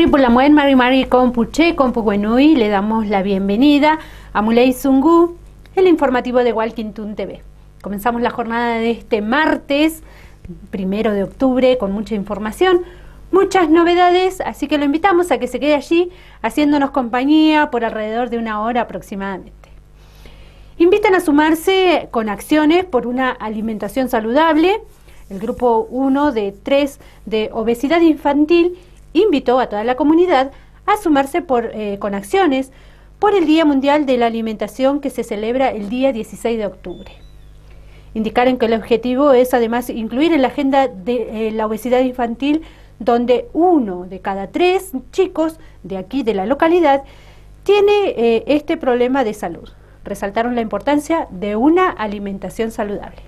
Pulamuen Mari Compuche, Compuguenui, le damos la bienvenida a Muley Zungu, el informativo de Walkington TV. Comenzamos la jornada de este martes, 1 de octubre, con mucha información, muchas novedades, así que lo invitamos a que se quede allí haciéndonos compañía por alrededor de una hora aproximadamente. Invitan a sumarse con acciones por una alimentación saludable. El grupo 1 de 3 de obesidad infantil invitó a toda la comunidad a sumarse con acciones por el Día Mundial de la Alimentación que se celebra el día 16 de octubre. Indicaron que el objetivo es además incluir en la agenda de la obesidad infantil donde 1 de cada 3 chicos de aquí de la localidad tiene este problema de salud. Resaltaron la importancia de una alimentación saludable.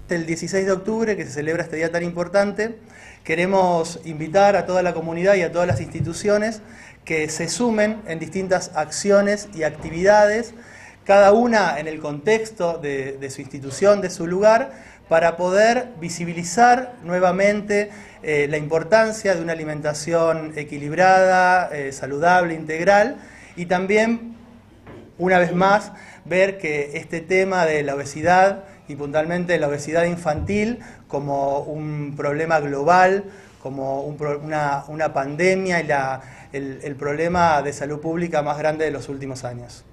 El 16 de octubre, que se celebra este día tan importante, queremos invitar a toda la comunidad y a todas las instituciones que se sumen en distintas acciones y actividades, cada una en el contexto de su institución, de su lugar, para poder visibilizar nuevamente la importancia de una alimentación equilibrada, saludable, integral, y también, una vez más, ver que este tema de la obesidad y puntualmente la obesidad infantil como un problema global, como una pandemia y el problema de salud pública más grande de los últimos años.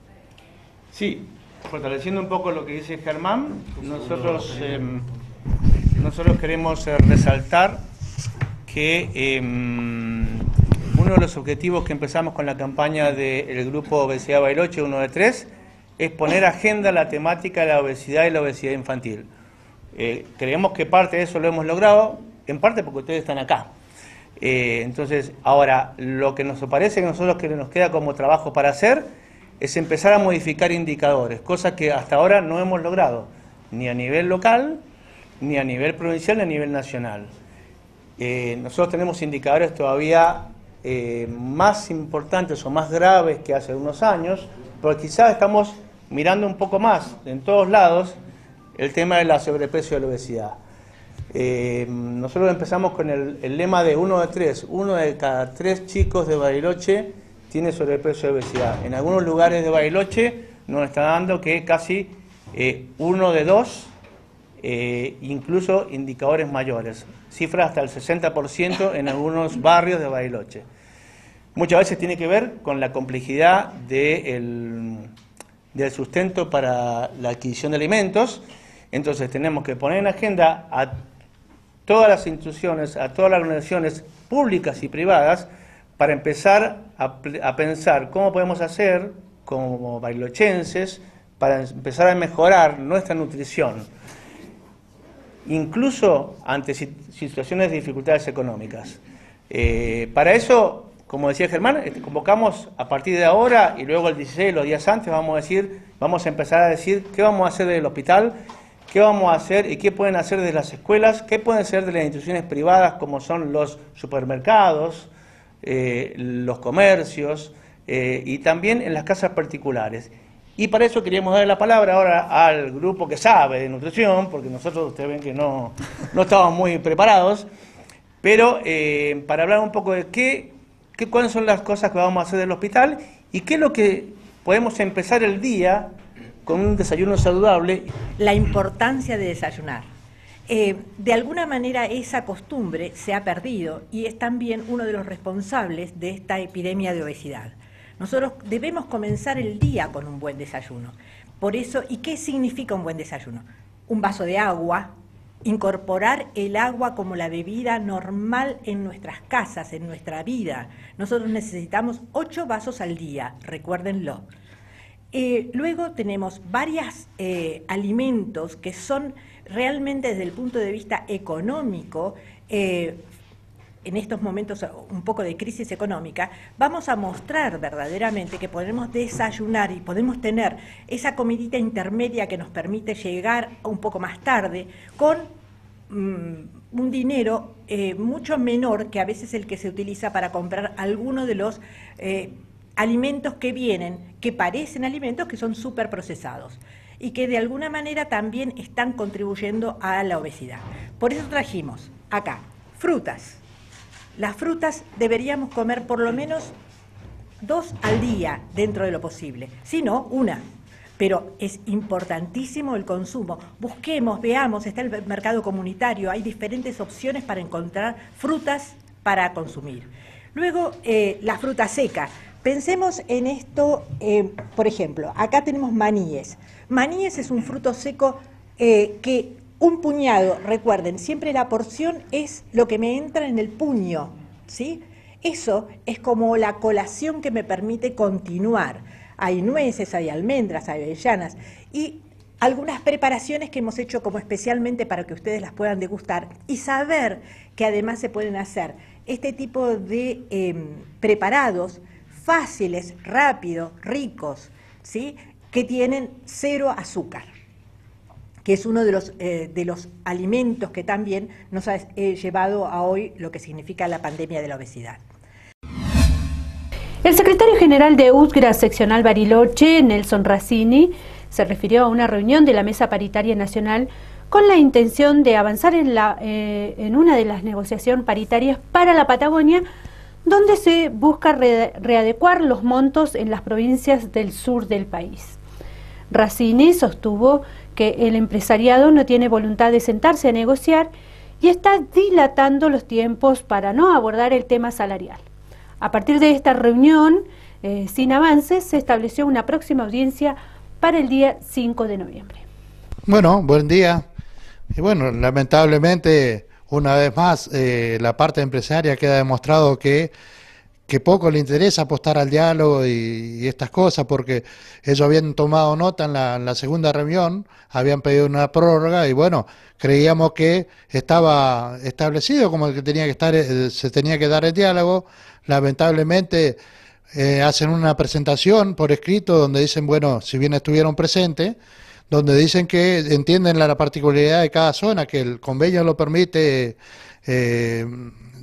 Sí, fortaleciendo un poco lo que dice Germán, nosotros queremos resaltar que uno de los objetivos que empezamos con la campaña del grupo Obesidad Bariloche 1 de 3 es poner agenda la temática de la obesidad y la obesidad infantil. Creemos que parte de eso lo hemos logrado, en parte porque ustedes están acá. Entonces, ahora, lo que nos parece que nosotros que nos queda como trabajo para hacer es empezar a modificar indicadores, cosa que hasta ahora no hemos logrado, ni a nivel local, ni a nivel provincial, ni a nivel nacional. Nosotros tenemos indicadores todavía más importantes o más graves que hace unos años, porque quizás estamos mirando un poco más en todos lados el tema de la sobrepeso y la obesidad. Nosotros empezamos con el lema de 1 de 3, 1 de cada 3 chicos de Bariloche tiene sobrepeso y obesidad. En algunos lugares de Bariloche nos está dando que casi 1 de 2, incluso indicadores mayores, cifras hasta el 60% en algunos barrios de Bariloche. Muchas veces tiene que ver con la complejidad del sustento para la adquisición de alimentos. Entonces tenemos que poner en agenda a todas las instituciones, a todas las organizaciones públicas y privadas para empezar a pensar cómo podemos hacer como barilochenses para empezar a mejorar nuestra nutrición, incluso ante situaciones de dificultades económicas. Para eso, como decía Germán, convocamos a partir de ahora y luego el 16, los días antes, vamos a empezar a decir qué vamos a hacer del hospital, qué vamos a hacer y qué pueden hacer de las escuelas, qué pueden hacer de las instituciones privadas como son los supermercados, los comercios y también en las casas particulares. Y para eso queríamos dar la palabra ahora al grupo que sabe de nutrición, porque nosotros, ustedes ven que no estamos muy preparados, pero para hablar un poco de cuáles son las cosas que vamos a hacer del hospital y qué es lo que podemos empezar el día con un desayuno saludable. La importancia de desayunar. De alguna manera esa costumbre se ha perdido y es también uno de los responsables de esta epidemia de obesidad. Nosotros debemos comenzar el día con un buen desayuno. Por eso, ¿y qué significa un buen desayuno? Un vaso de agua, incorporar el agua como la bebida normal en nuestras casas, en nuestra vida. Nosotros necesitamos 8 vasos al día, recuérdenlo. Luego tenemos varios alimentos que son realmente desde el punto de vista económico, en estos momentos un poco de crisis económica, vamos a mostrar verdaderamente que podemos desayunar y podemos tener esa comidita intermedia que nos permite llegar un poco más tarde con un dinero mucho menor que a veces el que se utiliza para comprar alguno de los alimentos que parecen alimentos que son súper procesados y que de alguna manera también están contribuyendo a la obesidad. Por eso trajimos acá frutas, Las frutas deberíamos comer por lo menos 2 al día dentro de lo posible, si no, una. Pero es importantísimo el consumo. Busquemos, veamos, está el mercado comunitario, hay diferentes opciones para encontrar frutas para consumir. Luego, la fruta seca. Pensemos en esto, por ejemplo, acá tenemos maníes. Maníes es un fruto seco que un puñado, recuerden, siempre la porción es lo que me entra en el puño, ¿sí? Eso es como la colación que me permite continuar. Hay nueces, hay almendras, hay avellanas y algunas preparaciones que hemos hecho como especialmente para que ustedes las puedan degustar y saber que además se pueden hacer este tipo de preparados fáciles, rápidos, ricos, ¿sí? Que tienen 0 azúcar, que es uno de los alimentos que también nos ha llevado a hoy lo que significa la pandemia de la obesidad. El secretario general de UTGRA seccional Bariloche, Nelson Razzini, se refirió a una reunión de la Mesa Paritaria Nacional con la intención de avanzar en una de las negociaciones paritarias para la Patagonia, donde se busca readecuar los montos en las provincias del sur del país. Razzini sostuvo que el empresariado no tiene voluntad de sentarse a negociar y está dilatando los tiempos para no abordar el tema salarial. A partir de esta reunión, sin avances, se estableció una próxima audiencia para el día 5 de noviembre. Bueno, buen día. Y bueno, lamentablemente, una vez más, la parte empresaria queda demostrado que poco le interesa apostar al diálogo y estas cosas, porque ellos habían tomado nota en la segunda reunión, habían pedido una prórroga y bueno, creíamos que estaba establecido como el que tenía que estar, se tenía que dar el diálogo. Lamentablemente hacen una presentación por escrito donde dicen, bueno, si bien estuvieron presentes, donde dicen que entienden la particularidad de cada zona, que el convenio lo permite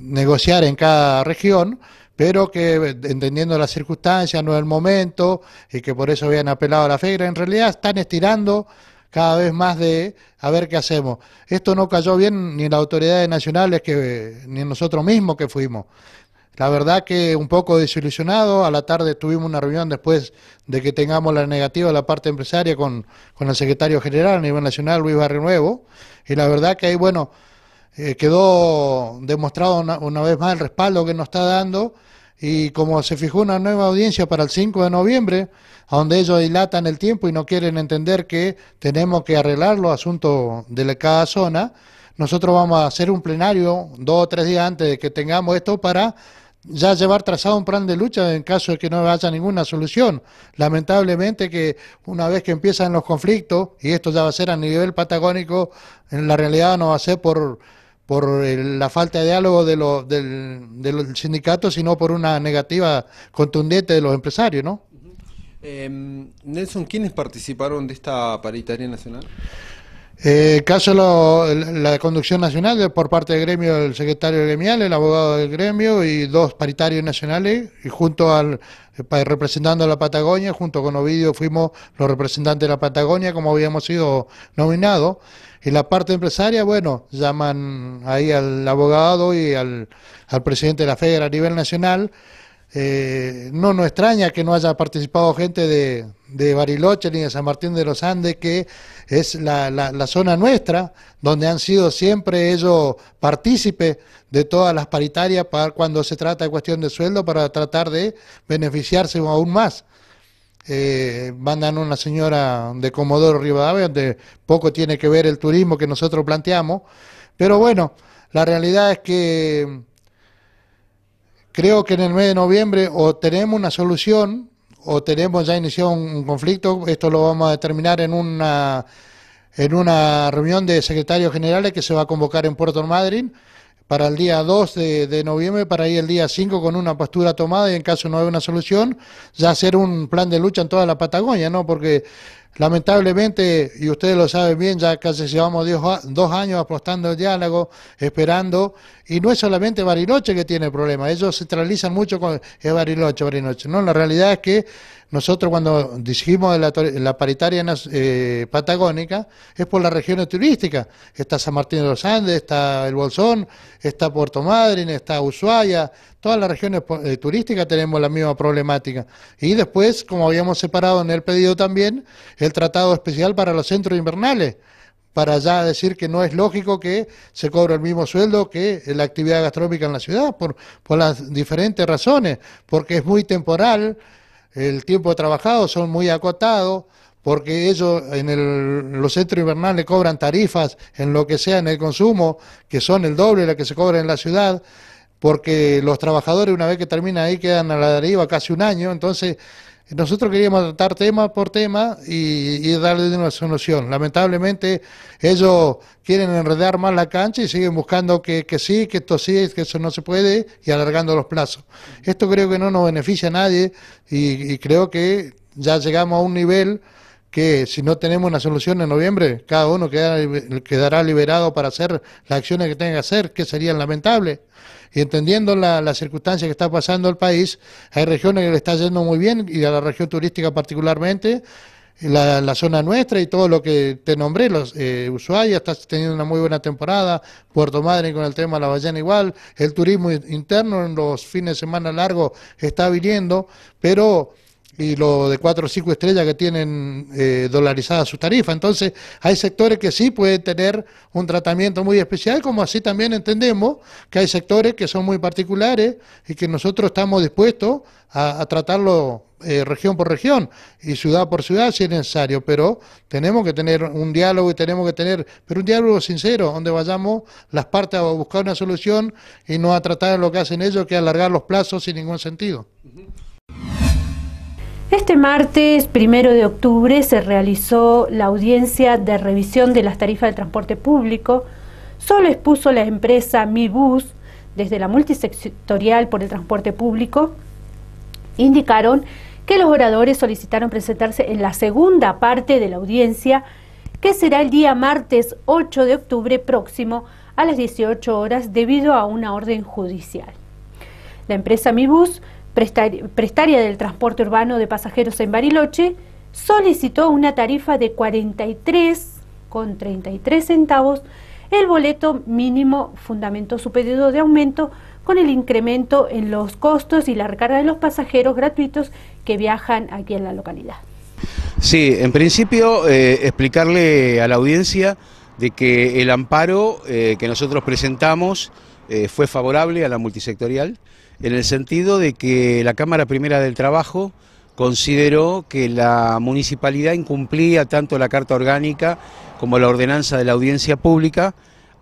negociar en cada región, pero que entendiendo las circunstancias, no es el momento, y que por eso habían apelado a la FEGRA. En realidad están estirando cada vez más de a ver qué hacemos. Esto no cayó bien ni en las autoridades nacionales ni en nosotros mismos que fuimos. La verdad que un poco desilusionado. A la tarde tuvimos una reunión después de que tengamos la negativa de la parte empresaria con el secretario general a nivel nacional, Luis Barrionuevo, y la verdad que ahí, bueno, quedó demostrado una vez más el respaldo que nos está dando, y como se fijó una nueva audiencia para el 5 de noviembre, a donde ellos dilatan el tiempo y no quieren entender que tenemos que arreglar los asuntos de cada zona, nosotros vamos a hacer un plenario 2 o 3 días antes de que tengamos esto para ya llevar trazado un plan de lucha en caso de que no haya ninguna solución. Lamentablemente que una vez que empiezan los conflictos, y esto ya va a ser a nivel patagónico, en la realidad no va a ser por la falta de diálogo del sindicato, sino por una negativa contundente de los empresarios, ¿no? Nelson, ¿quiénes participaron de esta paritaria nacional? Caso la conducción nacional por parte del gremio, del secretario gremial, el abogado del gremio y 2 paritarios nacionales, y representando a la Patagonia, junto con Ovidio fuimos los representantes de la Patagonia como habíamos sido nominados. Y la parte empresaria, bueno, llaman ahí al abogado y al presidente de la FEGRA a nivel nacional. No nos extraña que no haya participado gente de Bariloche ni de San Martín de los Andes, que es la zona nuestra, donde han sido siempre ellos partícipes de todas las paritarias cuando se trata de cuestión de sueldo, para tratar de beneficiarse aún más. Mandan una señora de Comodoro Rivadavia, donde poco tiene que ver el turismo que nosotros planteamos, pero bueno, la realidad es que creo que en el mes de noviembre o tenemos una solución o tenemos ya iniciado un conflicto. Esto lo vamos a determinar en una reunión de secretarios generales que se va a convocar en Puerto Madryn para el día 2 de noviembre, para ir el día 5 con una postura tomada, y en caso no haya una solución, ya hacer un plan de lucha en toda la Patagonia, ¿no? Porque lamentablemente, y ustedes lo saben bien, ya casi llevamos 2 años apostando el diálogo, esperando, y no es solamente Bariloche que tiene problemas, ellos centralizan mucho con Bariloche, ¿no? La realidad es que nosotros cuando dijimos de la paritaria patagónica, es por las regiones turísticas. Está San Martín de los Andes, está el Bolsón, está Puerto Madryn, está Ushuaia, todas las regiones turísticas tenemos la misma problemática. Y después, como habíamos separado en el pedido también, el tratado especial para los centros invernales, para ya decir que no es lógico que se cobre el mismo sueldo que la actividad gastronómica en la ciudad, por las diferentes razones, porque es muy temporal, el tiempo de trabajado son muy acotados, porque ellos en los centros invernales cobran tarifas en lo que sea en el consumo, que son el doble de la que se cobra en la ciudad, porque los trabajadores una vez que terminan ahí quedan a la deriva casi un año, entonces nosotros queríamos tratar tema por tema y darle una solución. Lamentablemente ellos quieren enredar más la cancha y siguen buscando que sí, que esto sí, que eso no se puede y alargando los plazos. Esto creo que no nos beneficia a nadie y creo que ya llegamos a un nivel que si no tenemos una solución en noviembre, cada uno quedará liberado para hacer las acciones que tenga que hacer, que serían lamentables. Y entendiendo la circunstancia que está pasando el país, hay regiones que le está yendo muy bien, y a la región turística particularmente, la zona nuestra y todo lo que te nombré, Ushuaia está teniendo una muy buena temporada, Puerto Madryn con el tema de la ballena igual, el turismo interno en los fines de semana largos está viniendo, pero y lo de 4 o 5 estrellas que tienen dolarizadas sus tarifas. Entonces hay sectores que sí pueden tener un tratamiento muy especial, como así también entendemos que hay sectores que son muy particulares y que nosotros estamos dispuestos a tratarlo región por región y ciudad por ciudad si es necesario, pero tenemos que tener un diálogo y tenemos que tener, pero un diálogo sincero, donde vayamos las partes a buscar una solución y no a tratar lo que hacen ellos, que es alargar los plazos sin ningún sentido. Este martes 1 de octubre se realizó la audiencia de revisión de las tarifas del transporte público. Solo expuso la empresa Mi Bus desde la multisectorial por el transporte público. Indicaron que los oradores solicitaron presentarse en la segunda parte de la audiencia, que será el día martes 8 de octubre próximo a las 18 horas debido a una orden judicial. La empresa Mi Bus, prestaria del transporte urbano de pasajeros en Bariloche, solicitó una tarifa de 43,33 centavos. El boleto mínimo fundamentó su pedido de aumento con el incremento en los costos y la recarga de los pasajeros gratuitos que viajan aquí en la localidad. Sí, en principio explicarle a la audiencia de que el amparo que nosotros presentamos fue favorable a la multisectorial, en el sentido de que la Cámara Primera del Trabajo consideró que la municipalidad incumplía tanto la Carta Orgánica como la Ordenanza de la Audiencia Pública.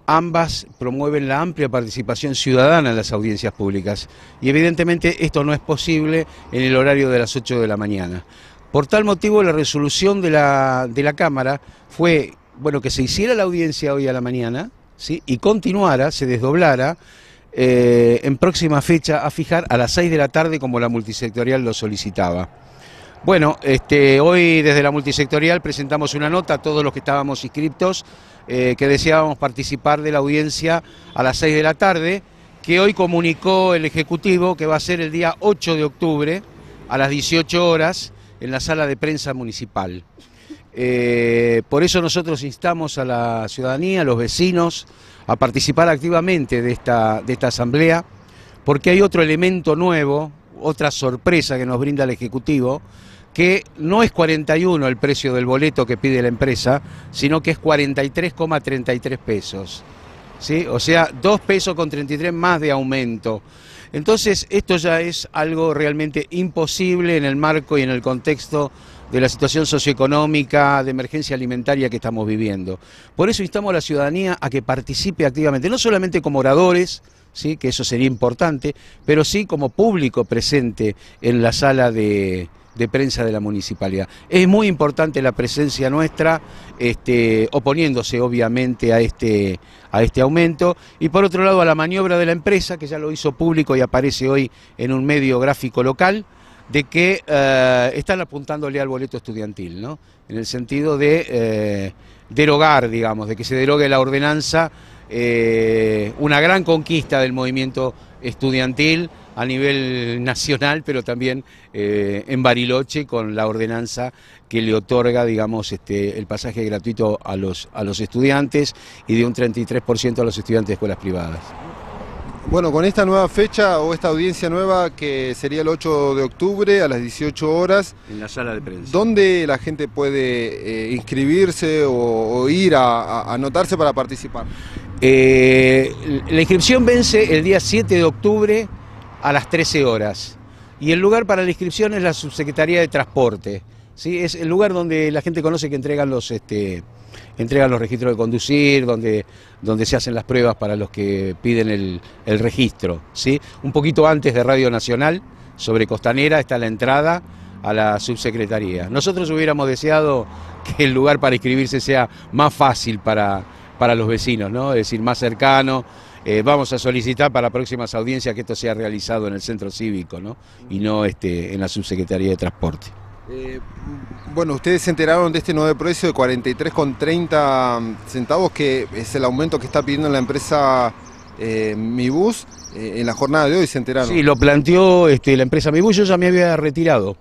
Ambas promueven la amplia participación ciudadana en las audiencias públicas y evidentemente esto no es posible en el horario de las 8 de la mañana. Por tal motivo la resolución de la Cámara fue, bueno, que se hiciera la audiencia hoy a la mañana, ¿sí?, y continuara, se desdoblara en próxima fecha a fijar a las 6 de la tarde como la multisectorial lo solicitaba. Bueno, hoy desde la multisectorial presentamos una nota a todos los que estábamos inscriptos que deseábamos participar de la audiencia a las 6 de la tarde, que hoy comunicó el Ejecutivo que va a ser el día 8 de octubre a las 18 horas en la sala de prensa municipal. Por eso nosotros instamos a la ciudadanía, a los vecinos, a participar activamente de esta asamblea, porque hay otro elemento nuevo, otra sorpresa que nos brinda el Ejecutivo, que no es 41 el precio del boleto que pide la empresa, sino que es 43,33 pesos, ¿sí? O sea, 2 pesos con 33 más de aumento. Entonces, esto ya es algo realmente imposible en el marco y en el contexto de la situación socioeconómica, de emergencia alimentaria que estamos viviendo. Por eso instamos a la ciudadanía a que participe activamente, no solamente como oradores, ¿sí?, que eso sería importante, pero sí como público presente en la sala de prensa de la municipalidad. Es muy importante la presencia nuestra, oponiéndose obviamente a este aumento, y por otro lado a la maniobra de la empresa, que ya lo hizo público y aparece hoy en un medio gráfico local, de que están apuntándole al boleto estudiantil, ¿no?, en el sentido de derogar, digamos, de que se derogue la ordenanza, una gran conquista del movimiento estudiantil a nivel nacional, pero también en Bariloche con la ordenanza que le otorga, digamos, el pasaje gratuito a los estudiantes y de un 33% a los estudiantes de escuelas privadas. Bueno, con esta nueva fecha o esta audiencia nueva que sería el 8 de octubre a las 18 horas. En la sala de prensa. ¿Dónde la gente puede inscribirse o ir a anotarse para participar? La inscripción vence el día 7 de octubre a las 13 horas. Y el lugar para la inscripción es la Subsecretaría de Transporte. ¿Sí? Es el lugar donde la gente conoce que entregan los registros de conducir, donde se hacen las pruebas para los que piden el registro, ¿sí? Un poquito antes de Radio Nacional, sobre Costanera, está la entrada a la subsecretaría. Nosotros hubiéramos deseado que el lugar para inscribirse sea más fácil para los vecinos, ¿no? Es decir, más cercano. Vamos a solicitar para próximas audiencias que esto sea realizado en el centro cívico, ¿no? Y no en la Subsecretaría de Transporte. Bueno, ustedes se enteraron de este nuevo precio de 43,30 centavos, que es el aumento que está pidiendo la empresa Mi Bus. En la jornada de hoy se enteraron. Sí, lo planteó la empresa Mi Bus. Yo ya me había retirado,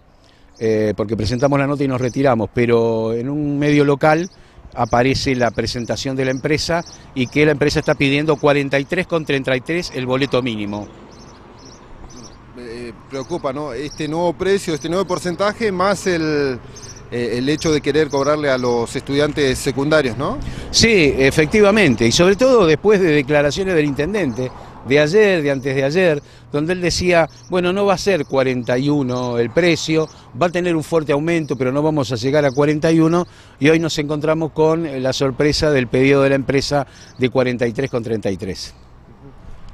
porque presentamos la nota y nos retiramos, pero en un medio local aparece la presentación de la empresa y que la empresa está pidiendo 43,33 el boleto mínimo. Preocupa, ¿no? Este nuevo precio, este nuevo porcentaje, más el hecho de querer cobrarle a los estudiantes secundarios, ¿no? Sí, efectivamente, y sobre todo después de declaraciones del intendente de ayer, de antes de ayer, donde él decía, bueno, no va a ser 41 el precio, va a tener un fuerte aumento, pero no vamos a llegar a 41, y hoy nos encontramos con la sorpresa del pedido de la empresa de 43,33.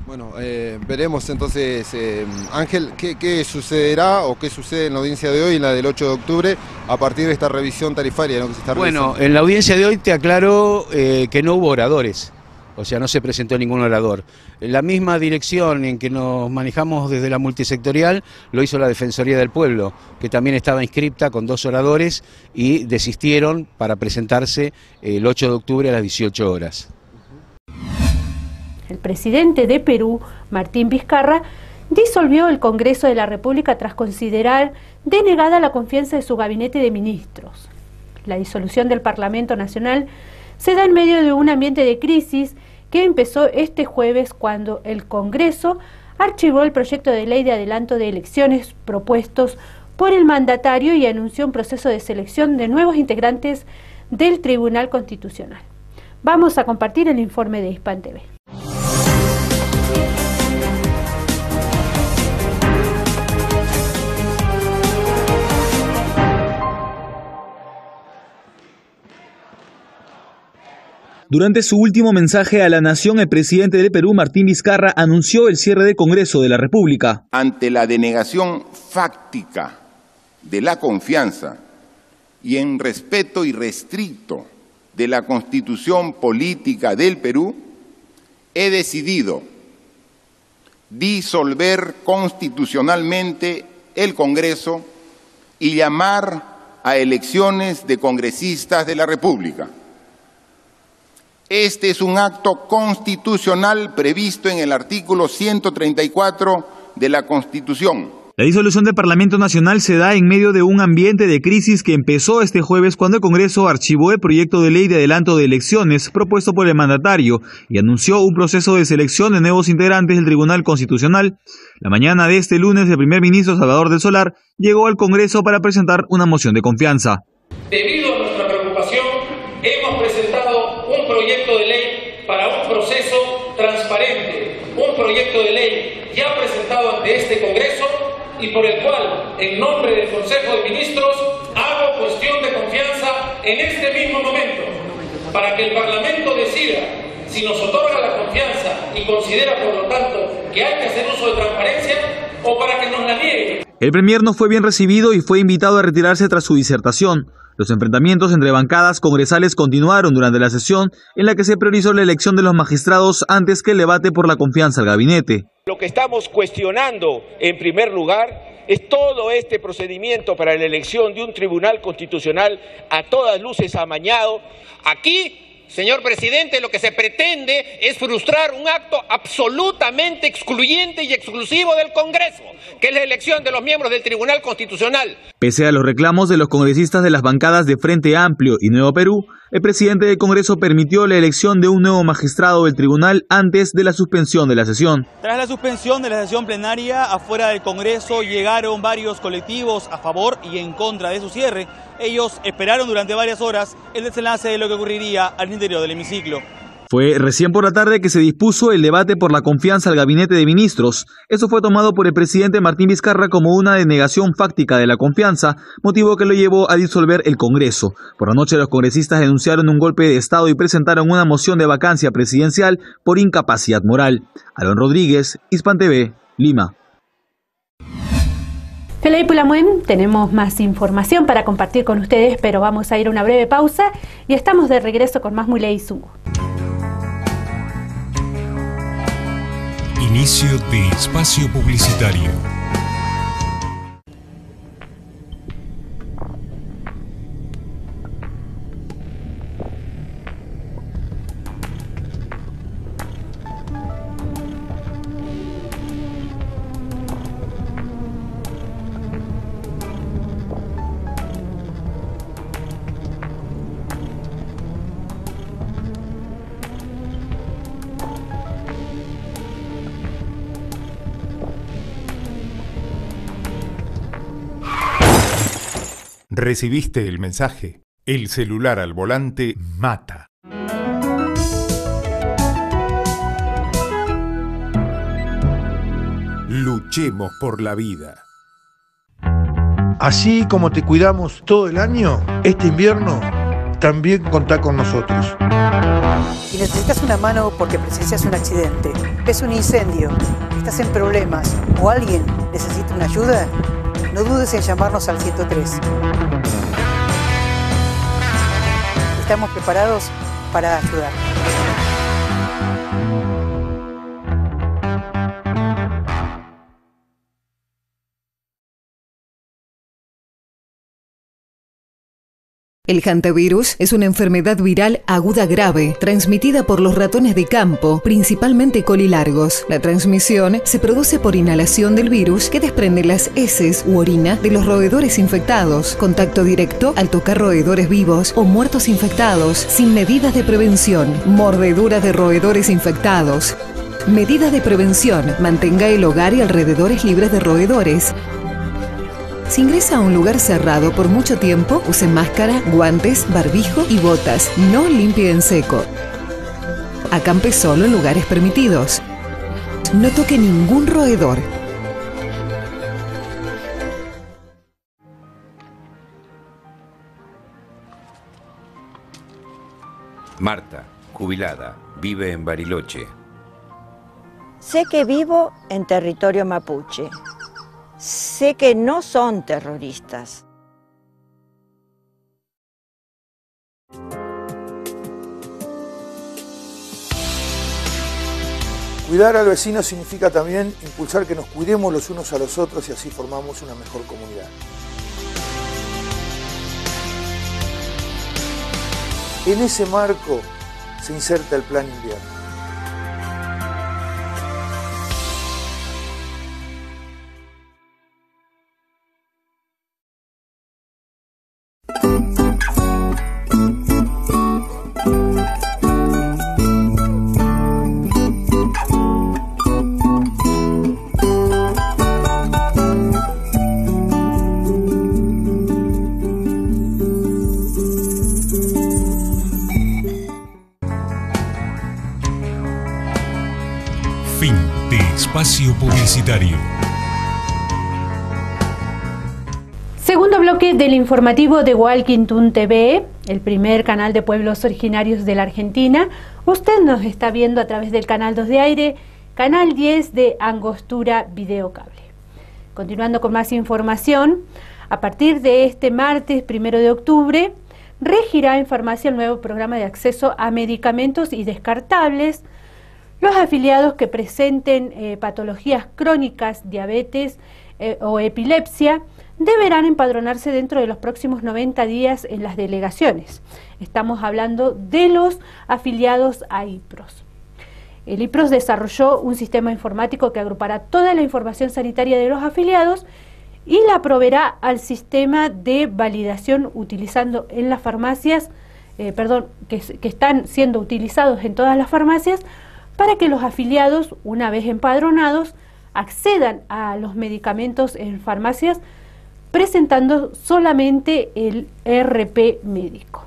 Bueno, veremos entonces, Ángel, qué sucederá o qué sucede en la audiencia de hoy, en la del 8 de octubre, a partir de esta revisión tarifaria, ¿no?, que se está realizando. Bueno, en la audiencia de hoy te aclaro que no hubo oradores, o sea, no se presentó ningún orador. La misma dirección en que nos manejamos desde la multisectorial lo hizo la Defensoría del Pueblo, que también estaba inscripta con 2 oradores y desistieron para presentarse el 8 de octubre a las 18 horas. El presidente de Perú, Martín Vizcarra, disolvió el Congreso de la República tras considerar denegada la confianza de su gabinete de ministros. La disolución del Parlamento Nacional se da en medio de un ambiente de crisis que empezó este jueves cuando el Congreso archivó el proyecto de ley de adelanto de elecciones propuestos por el mandatario y anunció un proceso de selección de nuevos integrantes del Tribunal Constitucional. Vamos a compartir el informe de Hispan TV. Durante su último mensaje a la nación, el presidente del Perú, Martín Vizcarra, anunció el cierre del Congreso de la República. Ante la denegación fáctica de la confianza y en respeto irrestricto de la Constitución política del Perú, he decidido disolver constitucionalmente el Congreso y llamar a elecciones de congresistas de la República. Este es un acto constitucional previsto en el artículo 134 de la Constitución. La disolución del Parlamento Nacional se da en medio de un ambiente de crisis que empezó este jueves cuando el Congreso archivó el proyecto de ley de adelanto de elecciones propuesto por el mandatario y anunció un proceso de selección de nuevos integrantes del Tribunal Constitucional. La mañana de este lunes, el primer ministro Salvador del Solar llegó al Congreso para presentar una moción de confianza. Debido a nuestra preocupación, hemos presentado un proyecto de ley para un proceso transparente, un proyecto de ley ya presentado ante este Congreso y por el cual, en nombre del Consejo de Ministros, hago cuestión de confianza en este mismo momento, para que el Parlamento decida si nos otorga la confianza y considera, por lo tanto, que hay que hacer uso de transparencia o para que nos la niegue. El premier no fue bien recibido y fue invitado a retirarse tras su disertación. Los enfrentamientos entre bancadas congresales continuaron durante la sesión en la que se priorizó la elección de los magistrados antes que el debate por la confianza al gabinete. Lo que estamos cuestionando en primer lugar es todo este procedimiento para la elección de un tribunal constitucional a todas luces amañado. Aquí señor presidente, lo que se pretende es frustrar un acto absolutamente excluyente y exclusivo del Congreso, que es la elección de los miembros del Tribunal Constitucional. Pese a los reclamos de los congresistas de las bancadas de Frente Amplio y Nuevo Perú, el presidente del Congreso permitió la elección de un nuevo magistrado del tribunal antes de la suspensión de la sesión. Tras la suspensión de la sesión plenaria, afuera del Congreso llegaron varios colectivos a favor y en contra de su cierre. Ellos esperaron durante varias horas el desenlace de lo que ocurriría al interior del hemiciclo. Fue recién por la tarde que se dispuso el debate por la confianza al gabinete de ministros. Eso fue tomado por el presidente Martín Vizcarra como una denegación fáctica de la confianza, motivo que lo llevó a disolver el Congreso. Por la noche los congresistas denunciaron un golpe de Estado y presentaron una moción de vacancia presidencial por incapacidad moral. Alon Rodríguez, Hispan TV, Lima. Felay Pulamuen, tenemos más información para compartir con ustedes, pero vamos a ir a una breve pausa y estamos de regreso con más Muley Zungu. Inicio de espacio publicitario. ¿Recibiste el mensaje? El celular al volante mata. Luchemos por la vida. Así como te cuidamos todo el año, este invierno también contá con nosotros. Si necesitas una mano porque presencias un accidente, ves un incendio, estás en problemas o alguien necesita una ayuda, no dudes en llamarnos al 103. Estamos preparados para ayudar. El hantavirus es una enfermedad viral aguda grave, transmitida por los ratones de campo, principalmente colilargos. La transmisión se produce por inhalación del virus que desprende las heces u orina de los roedores infectados, contacto directo al tocar roedores vivos o muertos infectados, sin medidas de prevención, mordedura de roedores infectados. Medidas de prevención: mantenga el hogar y alrededores libres de roedores. Si ingresa a un lugar cerrado por mucho tiempo, use máscara, guantes, barbijo y botas. No limpie en seco. Acampe solo en lugares permitidos. No toque ningún roedor. Marta, jubilada, vive en Bariloche. Sé que vivo en territorio mapuche. Sé que no son terroristas. Cuidar al vecino significa también impulsar que nos cuidemos los unos a los otros y así formamos una mejor comunidad. En ese marco se inserta el Plan Invierno. Fin de espacio publicitario. Segundo bloque del informativo de Walkington TV, el primer canal de pueblos originarios de la Argentina. Usted nos está viendo a través del canal 2 de aire, canal 10 de Angostura Videocable. Continuando con más información, a partir de este martes 1 de octubre, regirá en farmacia el nuevo programa de acceso a medicamentos y descartables. Los afiliados que presenten patologías crónicas, diabetes o epilepsia deberán empadronarse dentro de los próximos 90 días en las delegaciones. Estamos hablando de los afiliados a IPROS. El IPROS desarrolló un sistema informático que agrupará toda la información sanitaria de los afiliados y la proveerá al sistema de validación utilizando en las farmacias, que están siendo utilizados en todas las farmacias, para que los afiliados, una vez empadronados, accedan a los medicamentos en farmacias presentando solamente el RP médico.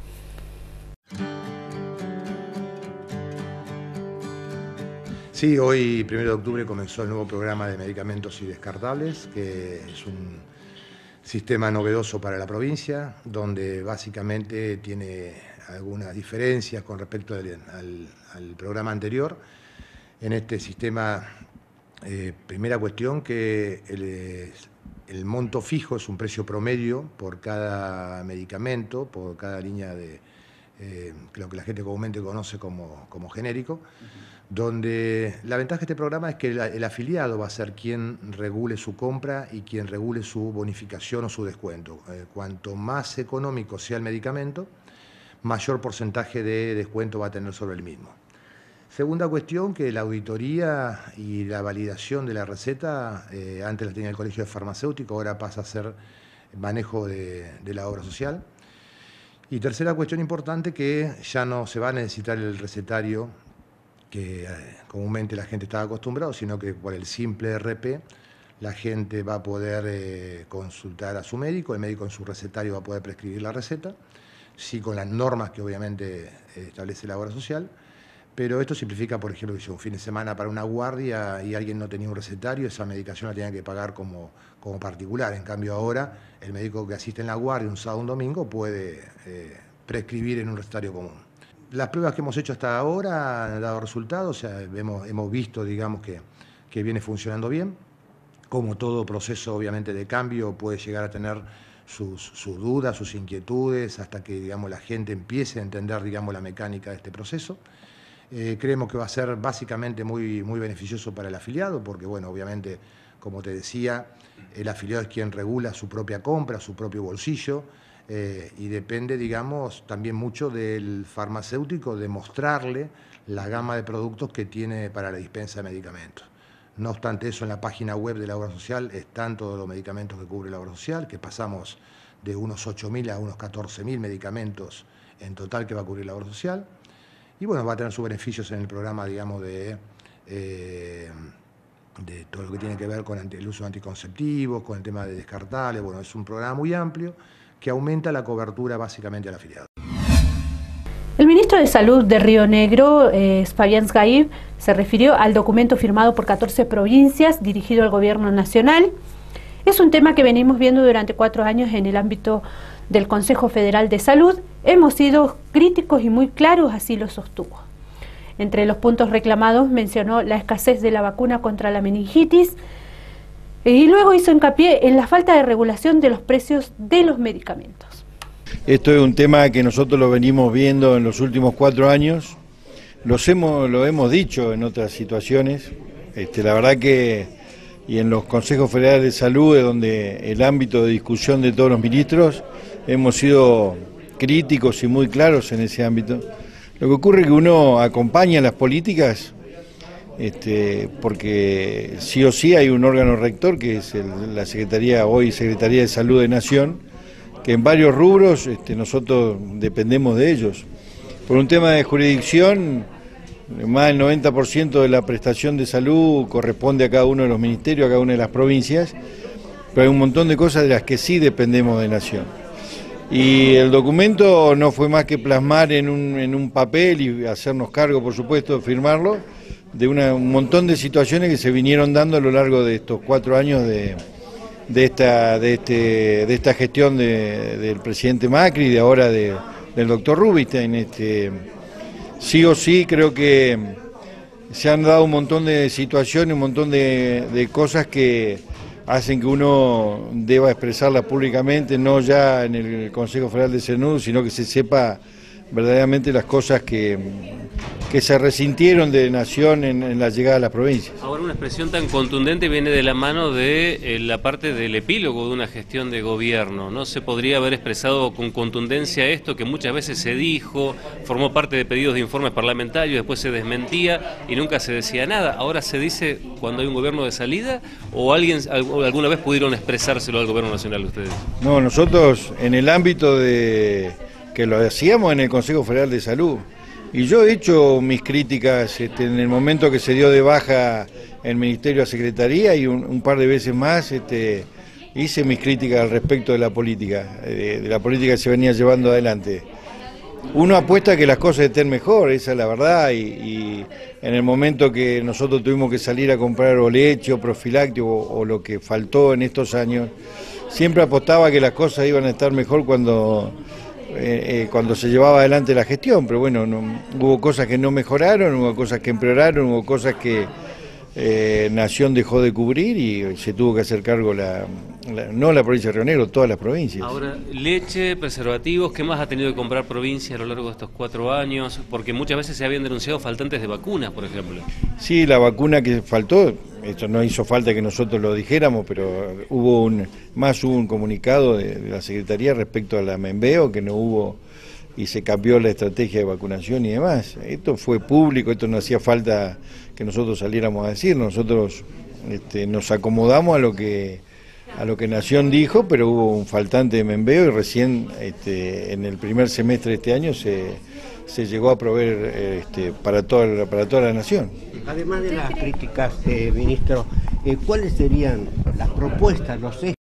Sí, hoy, 1 de octubre, comenzó el nuevo programa de medicamentos y descartables, que es un sistema novedoso para la provincia, donde básicamente tiene algunas diferencias con respecto al programa anterior. En este sistema, primera cuestión, que el monto fijo es un precio promedio por cada medicamento, por cada línea de lo que la gente comúnmente conoce como genérico, donde la ventaja de este programa es que el afiliado va a ser quien regule su compra y quien regule su bonificación o su descuento. Cuanto más económico sea el medicamento, mayor porcentaje de descuento va a tener sobre el mismo. Segunda cuestión, que la auditoría y la validación de la receta, antes la tenía el Colegio de Farmacéuticos, ahora pasa a ser manejo de la obra social. Y tercera cuestión importante, que ya no se va a necesitar el recetario que comúnmente la gente estaba acostumbrado, sino que por el simple RP la gente va a poder consultar a su médico, el médico en su recetario va a poder prescribir la receta, sí con las normas que obviamente establece la obra social. Pero esto simplifica, por ejemplo, que si un fin de semana para una guardia y alguien no tenía un recetario, esa medicación la tenía que pagar como particular. En cambio ahora, el médico que asiste en la guardia un sábado o un domingo puede prescribir en un recetario común. Las pruebas que hemos hecho hasta ahora han dado resultados, o sea, hemos visto, digamos, que viene funcionando bien. Como todo proceso, obviamente, de cambio, puede llegar a tener sus dudas, sus inquietudes, hasta que, digamos, la gente empiece a entender, digamos, la mecánica de este proceso. Creemos que va a ser básicamente muy beneficioso para el afiliado, porque, bueno, obviamente, como te decía, el afiliado es quien regula su propia compra, su propio bolsillo, y depende, digamos, también mucho del farmacéutico de mostrarle la gama de productos que tiene para la dispensa de medicamentos. No obstante eso, en la página web de la obra social están todos los medicamentos que cubre la obra social, que pasamos de unos 8.000 a unos 14.000 medicamentos en total que va a cubrir la obra social. Y bueno, va a tener sus beneficios en el programa, digamos, de todo lo que tiene que ver con el uso de anticonceptivos, con el tema de descartables. Bueno, es un programa muy amplio que aumenta la cobertura básicamente al afiliado. El ministro de Salud de Río Negro, Fabián Sgaib, se refirió al documento firmado por 14 provincias dirigido al gobierno nacional. Es un tema que venimos viendo durante 4 años en el ámbito del Consejo Federal de Salud. Hemos sido críticos y muy claros, así lo sostuvo. Entre los puntos reclamados mencionó la escasez de la vacuna contra la meningitis y luego hizo hincapié en la falta de regulación de los precios de los medicamentos. Esto es un tema que nosotros lo venimos viendo en los últimos 4 años, lo hemos dicho en otras situaciones, la verdad que y en los consejos federales de salud, donde el ámbito de discusión de todos los ministros, hemos sido críticos y muy claros en ese ámbito. Lo que ocurre es que uno acompaña las políticas, porque sí o sí hay un órgano rector, que es la Secretaría de Salud de Nación, que en varios rubros nosotros dependemos de ellos. Por un tema de jurisdicción, más del 90% de la prestación de salud corresponde a cada uno de los ministerios, a cada una de las provincias, pero hay un montón de cosas de las que sí dependemos de Nación. Y el documento no fue más que plasmar en un papel y hacernos cargo, por supuesto, de firmarlo, de un montón de situaciones que se vinieron dando a lo largo de estos 4 años de esta gestión del presidente Macri y de ahora del doctor Rubinstein. Sí o sí creo que se han dado un montón de situaciones, un montón de cosas que hacen que uno deba expresarlas públicamente, no ya en el Consejo Federal de Salud, sino que se sepa verdaderamente las cosas que se resintieron de Nación en la llegada a las provincias. Ahora, una expresión tan contundente viene de la mano de la parte del epílogo de una gestión de gobierno. ¿No se podría haber expresado con contundencia esto que muchas veces se dijo, formó parte de pedidos de informes parlamentarios, después se desmentía y nunca se decía nada? ¿Ahora se dice cuando hay un gobierno de salida o alguna vez pudieron expresárselo al gobierno nacional ustedes? No, nosotros en el ámbito de que lo hacíamos en el Consejo Federal de Salud. Y yo he hecho mis críticas en el momento que se dio de baja el Ministerio a Secretaría y un par de veces más hice mis críticas al respecto de la política que se venía llevando adelante. Uno apuesta a que las cosas estén mejor, esa es la verdad, y en el momento que nosotros tuvimos que salir a comprar o leche o profiláctico o lo que faltó en estos años, siempre apostaba que las cosas iban a estar mejor cuando se llevaba adelante la gestión, pero bueno, hubo cosas que no mejoraron, hubo cosas que empeoraron, hubo cosas que Nación dejó de cubrir y se tuvo que hacer cargo no la provincia de Río Negro, todas las provincias. Ahora, leche, preservativos, ¿qué más ha tenido que comprar provincia a lo largo de estos 4 años? Porque muchas veces se habían denunciado faltantes de vacunas, por ejemplo. Sí, la vacuna que faltó, esto no hizo falta que nosotros lo dijéramos, pero hubo un comunicado de la Secretaría respecto a la Membeo, que no hubo y se cambió la estrategia de vacunación y demás. Esto fue público, esto no hacía falta que nosotros saliéramos a decir, nosotros nos acomodamos a lo que Nación dijo, pero hubo un faltante de Membeo y recién en el primer semestre de este año se llegó a proveer para toda la Nación. Además de las críticas, ministro, ¿cuáles serían las propuestas, los ejes?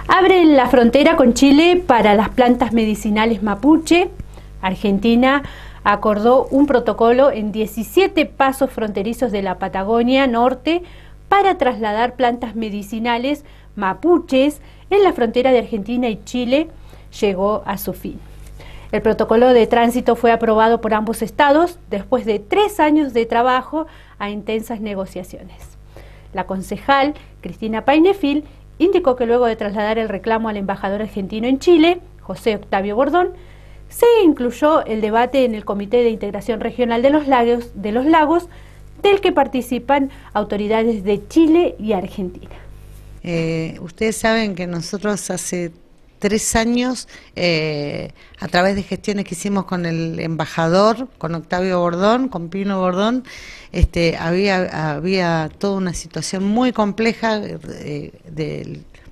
Abren la frontera con Chile para las plantas medicinales mapuche. Argentina acordó un protocolo en 17 pasos fronterizos de la Patagonia Norte para trasladar plantas medicinales mapuches en la frontera de Argentina y Chile. Llegó a su fin. El protocolo de tránsito fue aprobado por ambos estados después de 3 años de trabajo a intensas negociaciones. La concejal Cristina Painefil indicó que luego de trasladar el reclamo al embajador argentino en Chile, José Octavio Bordón, se incluyó el debate en el Comité de Integración Regional de los Lagos, del que participan autoridades de Chile y Argentina. Ustedes saben que nosotros hace 3 años, a través de gestiones que hicimos con el embajador, con Octavio Bordón, con Pino Bordón, había toda una situación muy compleja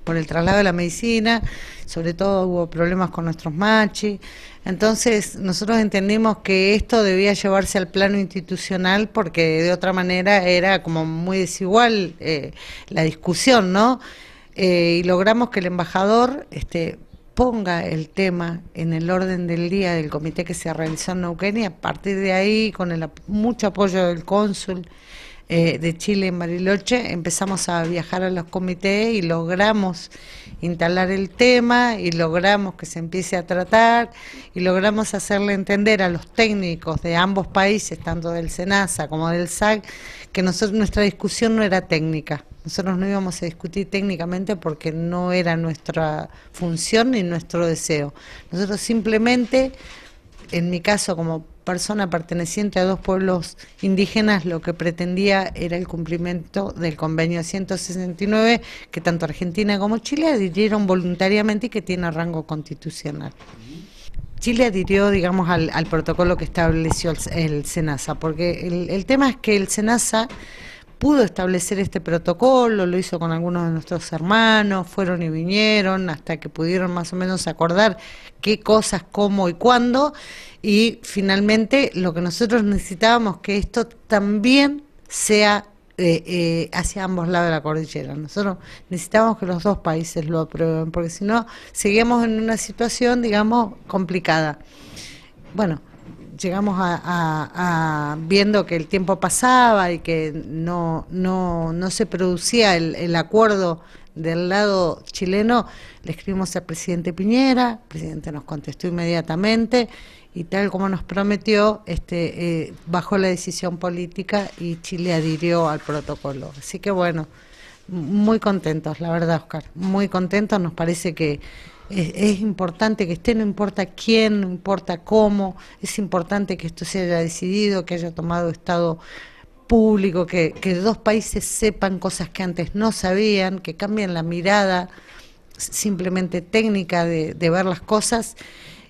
por el traslado de la medicina, sobre todo hubo problemas con nuestros machis. Entonces nosotros entendimos que esto debía llevarse al plano institucional porque de otra manera era como muy desigual la discusión, ¿no? Y logramos que el embajador ponga el tema en el orden del día del comité que se realizó en Neuquén, y a partir de ahí, con el mucho apoyo del cónsul de Chile en Bariloche, empezamos a viajar a los comités y logramos instalar el tema y logramos que se empiece a tratar y logramos hacerle entender a los técnicos de ambos países, tanto del SENASA como del SAC, que nuestra discusión no era técnica. Nosotros no íbamos a discutir técnicamente porque no era nuestra función ni nuestro deseo. Nosotros simplemente, en mi caso como persona perteneciente a 2 pueblos indígenas, lo que pretendía era el cumplimiento del convenio 169 que tanto Argentina como Chile adhirieron voluntariamente y que tiene rango constitucional. Chile adhirió, digamos, al protocolo que estableció el SENASA, porque el tema es que el SENASA pudo establecer este protocolo, lo hizo con algunos de nuestros hermanos, fueron y vinieron hasta que pudieron más o menos acordar qué cosas, cómo y cuándo, y finalmente lo que nosotros necesitábamos que esto también sea hacia ambos lados de la cordillera. Nosotros necesitamos que los 2 países lo aprueben, porque si no, seguimos en una situación, digamos, complicada. Bueno, llegamos a viendo que el tiempo pasaba y que no se producía el acuerdo del lado chileno, le escribimos al presidente Piñera, el presidente nos contestó inmediatamente y tal como nos prometió, bajó la decisión política y Chile adhirió al protocolo. Así que bueno, muy contentos, la verdad, Oscar, muy contentos. Nos parece que es importante que esté, no importa quién, no importa cómo, es importante que esto se haya decidido, que haya tomado estado público, que dos países sepan cosas que antes no sabían, que cambien la mirada simplemente técnica de ver las cosas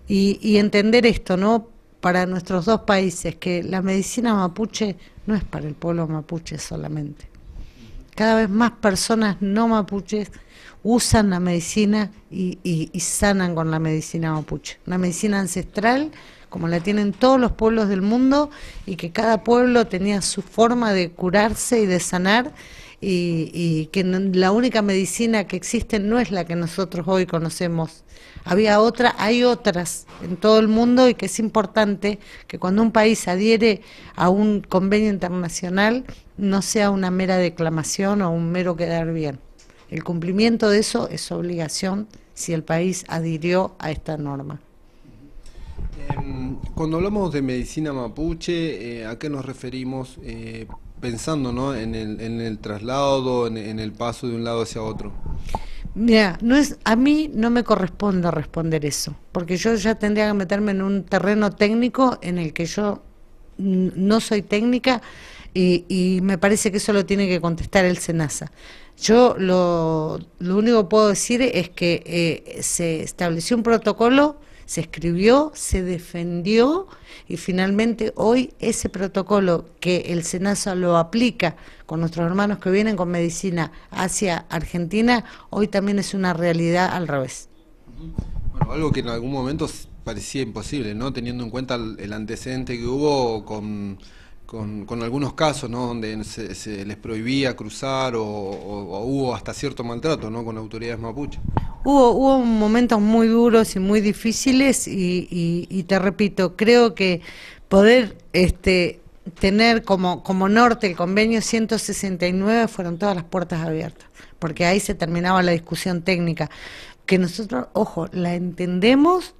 y entender esto, ¿no? Para nuestros dos países, que la medicina mapuche no es para el pueblo mapuche solamente. Cada vez más personas no mapuches usan la medicina y sanan con la medicina mapuche. Una medicina ancestral, como la tienen todos los pueblos del mundo, y que cada pueblo tenía su forma de curarse y de sanar, y que la única medicina que existe no es la que nosotros hoy conocemos. Había otra, hay otras en todo el mundo, y que es importante que cuando un país adhiere a un convenio internacional no sea una mera declamación o un mero quedar bien. El cumplimiento de eso es obligación si el país adhirió a esta norma. Cuando hablamos de medicina mapuche, ¿a qué nos referimos? Pensando, ¿no?, en el traslado, en el paso de un lado hacia otro. Mira, a mí no me corresponde responder eso, porque yo ya tendría que meterme en un terreno técnico en el que yo no soy técnica, y me parece que eso lo tiene que contestar el SENASA. Yo lo único que puedo decir es que se estableció un protocolo, se escribió, se defendió, y finalmente hoy ese protocolo que el SENASA lo aplica con nuestros hermanos que vienen con medicina hacia Argentina, hoy también es una realidad al revés. Bueno, algo que en algún momento parecía imposible, ¿no?, teniendo en cuenta el antecedente que hubo con algunos casos, ¿no?, donde se les prohibía cruzar o hubo hasta cierto maltrato, ¿no?, con autoridades mapuches. Hubo momentos muy duros y muy difíciles, y te repito, creo que poder tener como norte el convenio 169 fueron todas las puertas abiertas, porque ahí se terminaba la discusión técnica, que nosotros, ojo, la entendemos,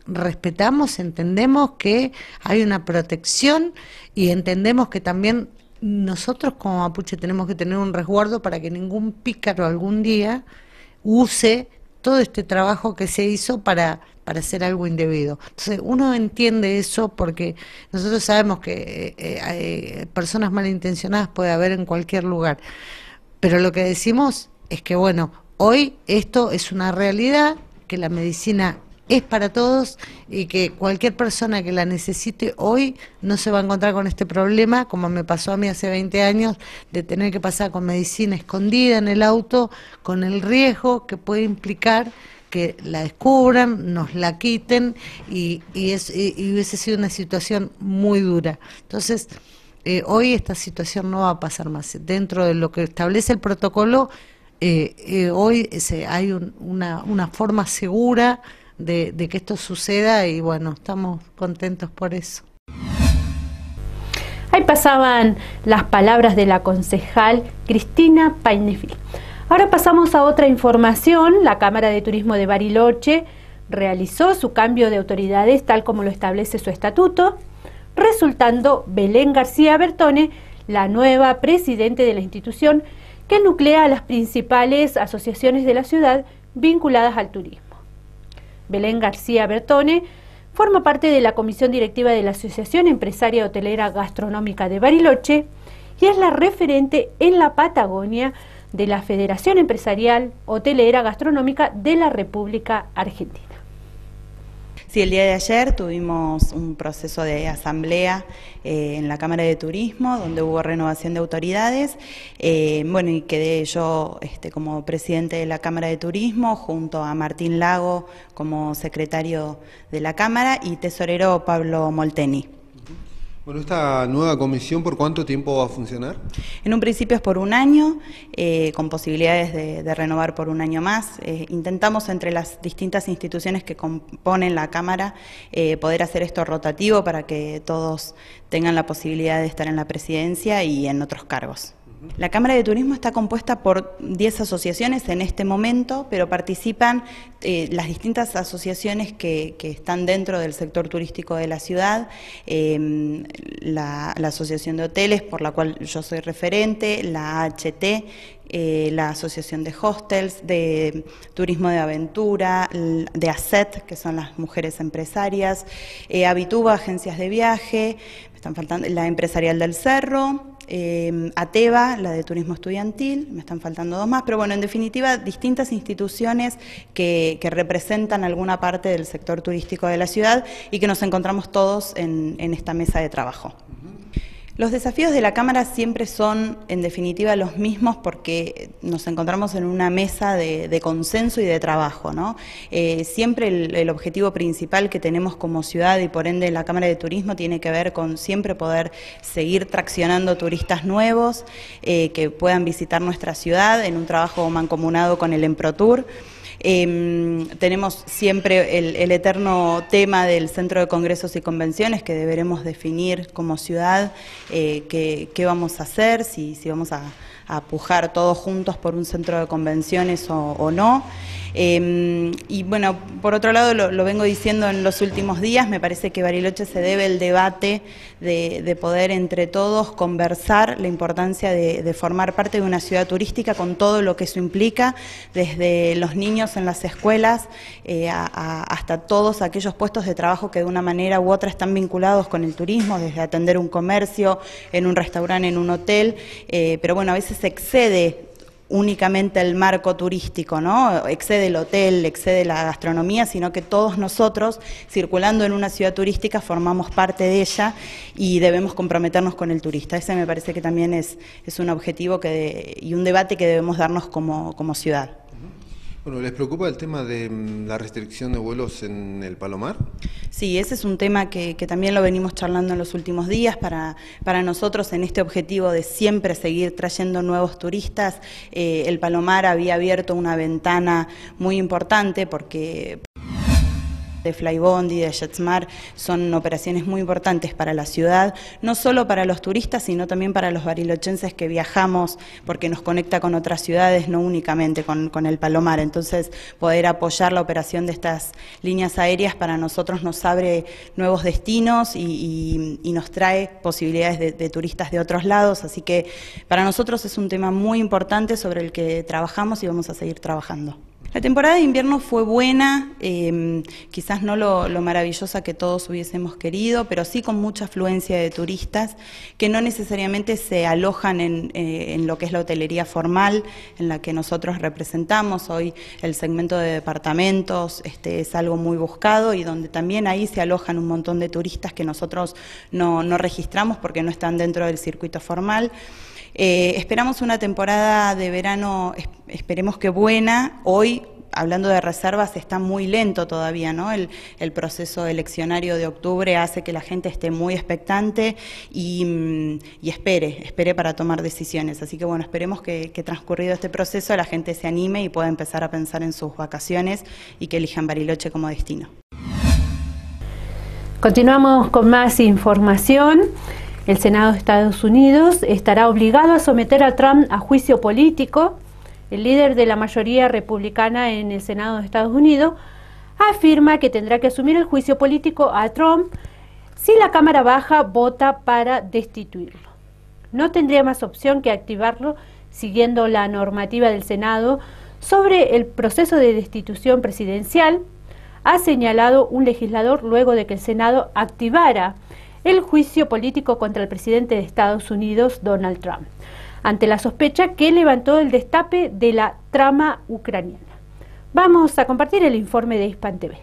respetamos, entendemos que hay una protección, y entendemos que también nosotros como mapuche tenemos que tener un resguardo para que ningún pícaro algún día use todo este trabajo que se hizo para hacer algo indebido. Entonces uno entiende eso, porque nosotros sabemos que personas malintencionadas puede haber en cualquier lugar, pero lo que decimos es que bueno, hoy esto es una realidad, que la medicina es para todos, y que cualquier persona que la necesite hoy no se va a encontrar con este problema, como me pasó a mí hace 20 años, de tener que pasar con medicina escondida en el auto, con el riesgo que puede implicar que la descubran, nos la quiten, y hubiese sido una situación muy dura. Entonces, hoy esta situación no va a pasar más. Dentro de lo que establece el protocolo, hoy hay una forma segura de que esto suceda, y bueno, estamos contentos por eso. Ahí pasaban las palabras de la concejal Cristina Painefil. Ahora pasamos a otra información. La Cámara de Turismo de Bariloche realizó su cambio de autoridades tal como lo establece su estatuto, resultando Belén García Bertone la nueva presidente de la institución, que nuclea a las principales asociaciones de la ciudad vinculadas al turismo. Belén García Bertone forma parte de la comisión directiva de la Asociación Empresaria Hotelera Gastronómica de Bariloche y es la referente en la Patagonia de la Federación Empresarial Hotelera Gastronómica de la República Argentina. Sí, el día de ayer tuvimos un proceso de asamblea en la Cámara de Turismo, donde hubo renovación de autoridades. Bueno, y quedé yo como presidente de la Cámara de Turismo, junto a Martín Lago como secretario de la Cámara y tesorero Pablo Molteni. Bueno, ¿esta nueva comisión por cuánto tiempo va a funcionar? En un principio es por un año, con posibilidades de renovar por un año más. Intentamos entre las distintas instituciones que componen la Cámara poder hacer esto rotativo para que todos tengan la posibilidad de estar en la presidencia y en otros cargos. La Cámara de Turismo está compuesta por 10 asociaciones en este momento, pero participan las distintas asociaciones que están dentro del sector turístico de la ciudad, la Asociación de Hoteles, por la cual yo soy referente, la AHT, la Asociación de Hostels, de Turismo de Aventura, de ACET, que son las mujeres empresarias, Habituba, agencias de viaje, me están faltando, la Empresarial del Cerro, Ateva, la de turismo estudiantil, me están faltando 2 más, pero bueno, en definitiva, distintas instituciones que representan alguna parte del sector turístico de la ciudad y que nos encontramos todos en esta mesa de trabajo. Los desafíos de la Cámara siempre son, en definitiva, los mismos porque nos encontramos en una mesa de consenso y de trabajo, ¿no? Siempre el objetivo principal que tenemos como ciudad y por ende la Cámara de Turismo tiene que ver con siempre poder seguir traccionando turistas nuevos que puedan visitar nuestra ciudad en un trabajo mancomunado con el Emprotur. Tenemos siempre el eterno tema del Centro de Congresos y Convenciones que deberemos definir como ciudad qué vamos a hacer, si vamos a pujar todos juntos por un centro de convenciones o no. Y bueno, por otro lado, lo vengo diciendo en los últimos días, me parece que Bariloche se debe el debate de poder entre todos conversar la importancia de formar parte de una ciudad turística con todo lo que eso implica, desde los niños en las escuelas hasta todos aquellos puestos de trabajo que de una manera u otra están vinculados con el turismo, desde atender un comercio, en un restaurante, en un hotel, pero bueno, a veces se excede únicamente el marco turístico, ¿no? Excede el hotel, excede la gastronomía, sino que todos nosotros, circulando en una ciudad turística, formamos parte de ella y debemos comprometernos con el turista. Ese me parece que también es un objetivo y un debate que debemos darnos como ciudad. Bueno, ¿les preocupa el tema de la restricción de vuelos en el Palomar? Sí, ese es un tema que también lo venimos charlando en los últimos días. Para nosotros, en este objetivo de siempre seguir trayendo nuevos turistas, el Palomar había abierto una ventana muy importante porque de Flybondi, de JetSmart, son operaciones muy importantes para la ciudad, no solo para los turistas, sino también para los barilochenses que viajamos, porque nos conecta con otras ciudades, no únicamente con el Palomar. Entonces, poder apoyar la operación de estas líneas aéreas para nosotros nos abre nuevos destinos y nos trae posibilidades de turistas de otros lados, así que para nosotros es un tema muy importante sobre el que trabajamos y vamos a seguir trabajando. La temporada de invierno fue buena, quizás no lo maravillosa que todos hubiésemos querido, pero sí con mucha afluencia de turistas que no necesariamente se alojan en lo que es la hotelería formal, en la que nosotros representamos. Hoy el segmento de departamentos es algo muy buscado y donde también ahí se alojan un montón de turistas que nosotros no registramos porque no están dentro del circuito formal. Esperamos una temporada de verano, esperemos que buena. Hoy, hablando de reservas, está muy lento todavía, ¿no? El proceso eleccionario de octubre hace que la gente esté muy expectante y espere para tomar decisiones. Así que bueno, esperemos que transcurrido este proceso la gente se anime y pueda empezar a pensar en sus vacaciones y que elijan Bariloche como destino. Continuamos con más información. El Senado de Estados Unidos estará obligado a someter a Trump a juicio político. El líder de la mayoría republicana en el Senado de Estados Unidos afirma que tendrá que asumir el juicio político a Trump si la Cámara Baja vota para destituirlo. No tendría más opción que activarlo siguiendo la normativa del Senado sobre el proceso de destitución presidencial, ha señalado un legislador luego de que el Senado activara el juicio político contra el presidente de Estados Unidos, Donald Trump, ante la sospecha que levantó el destape de la trama ucraniana. Vamos a compartir el informe de Hispan TV.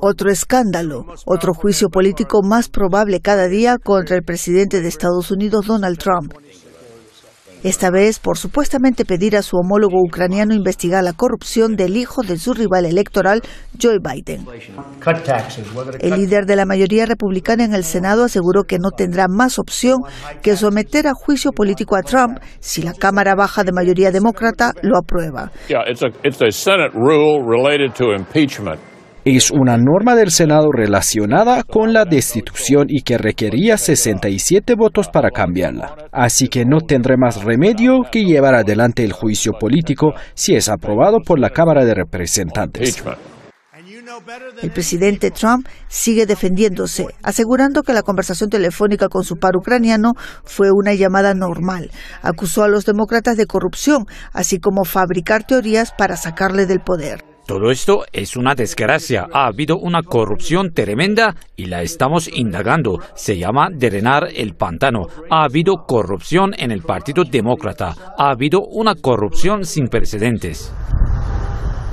Otro escándalo, otro juicio político más probable cada día contra el presidente de Estados Unidos, Donald Trump. Esta vez por supuestamente pedir a su homólogo ucraniano investigar la corrupción del hijo de su rival electoral, Joe Biden. El líder de la mayoría republicana en el Senado aseguró que no tendrá más opción que someter a juicio político a Trump si la Cámara Baja de mayoría demócrata lo aprueba. Es una norma del Senado relacionada con la destitución y que requería 67 votos para cambiarla. Así que no tendré más remedio que llevar adelante el juicio político si es aprobado por la Cámara de Representantes. El presidente Trump sigue defendiéndose, asegurando que la conversación telefónica con su par ucraniano fue una llamada normal. Acusó a los demócratas de corrupción, así como fabricar teorías para sacarle del poder. Todo esto es una desgracia. Ha habido una corrupción tremenda y la estamos indagando. Se llama drenar el pantano. Ha habido corrupción en el Partido Demócrata. Ha habido una corrupción sin precedentes.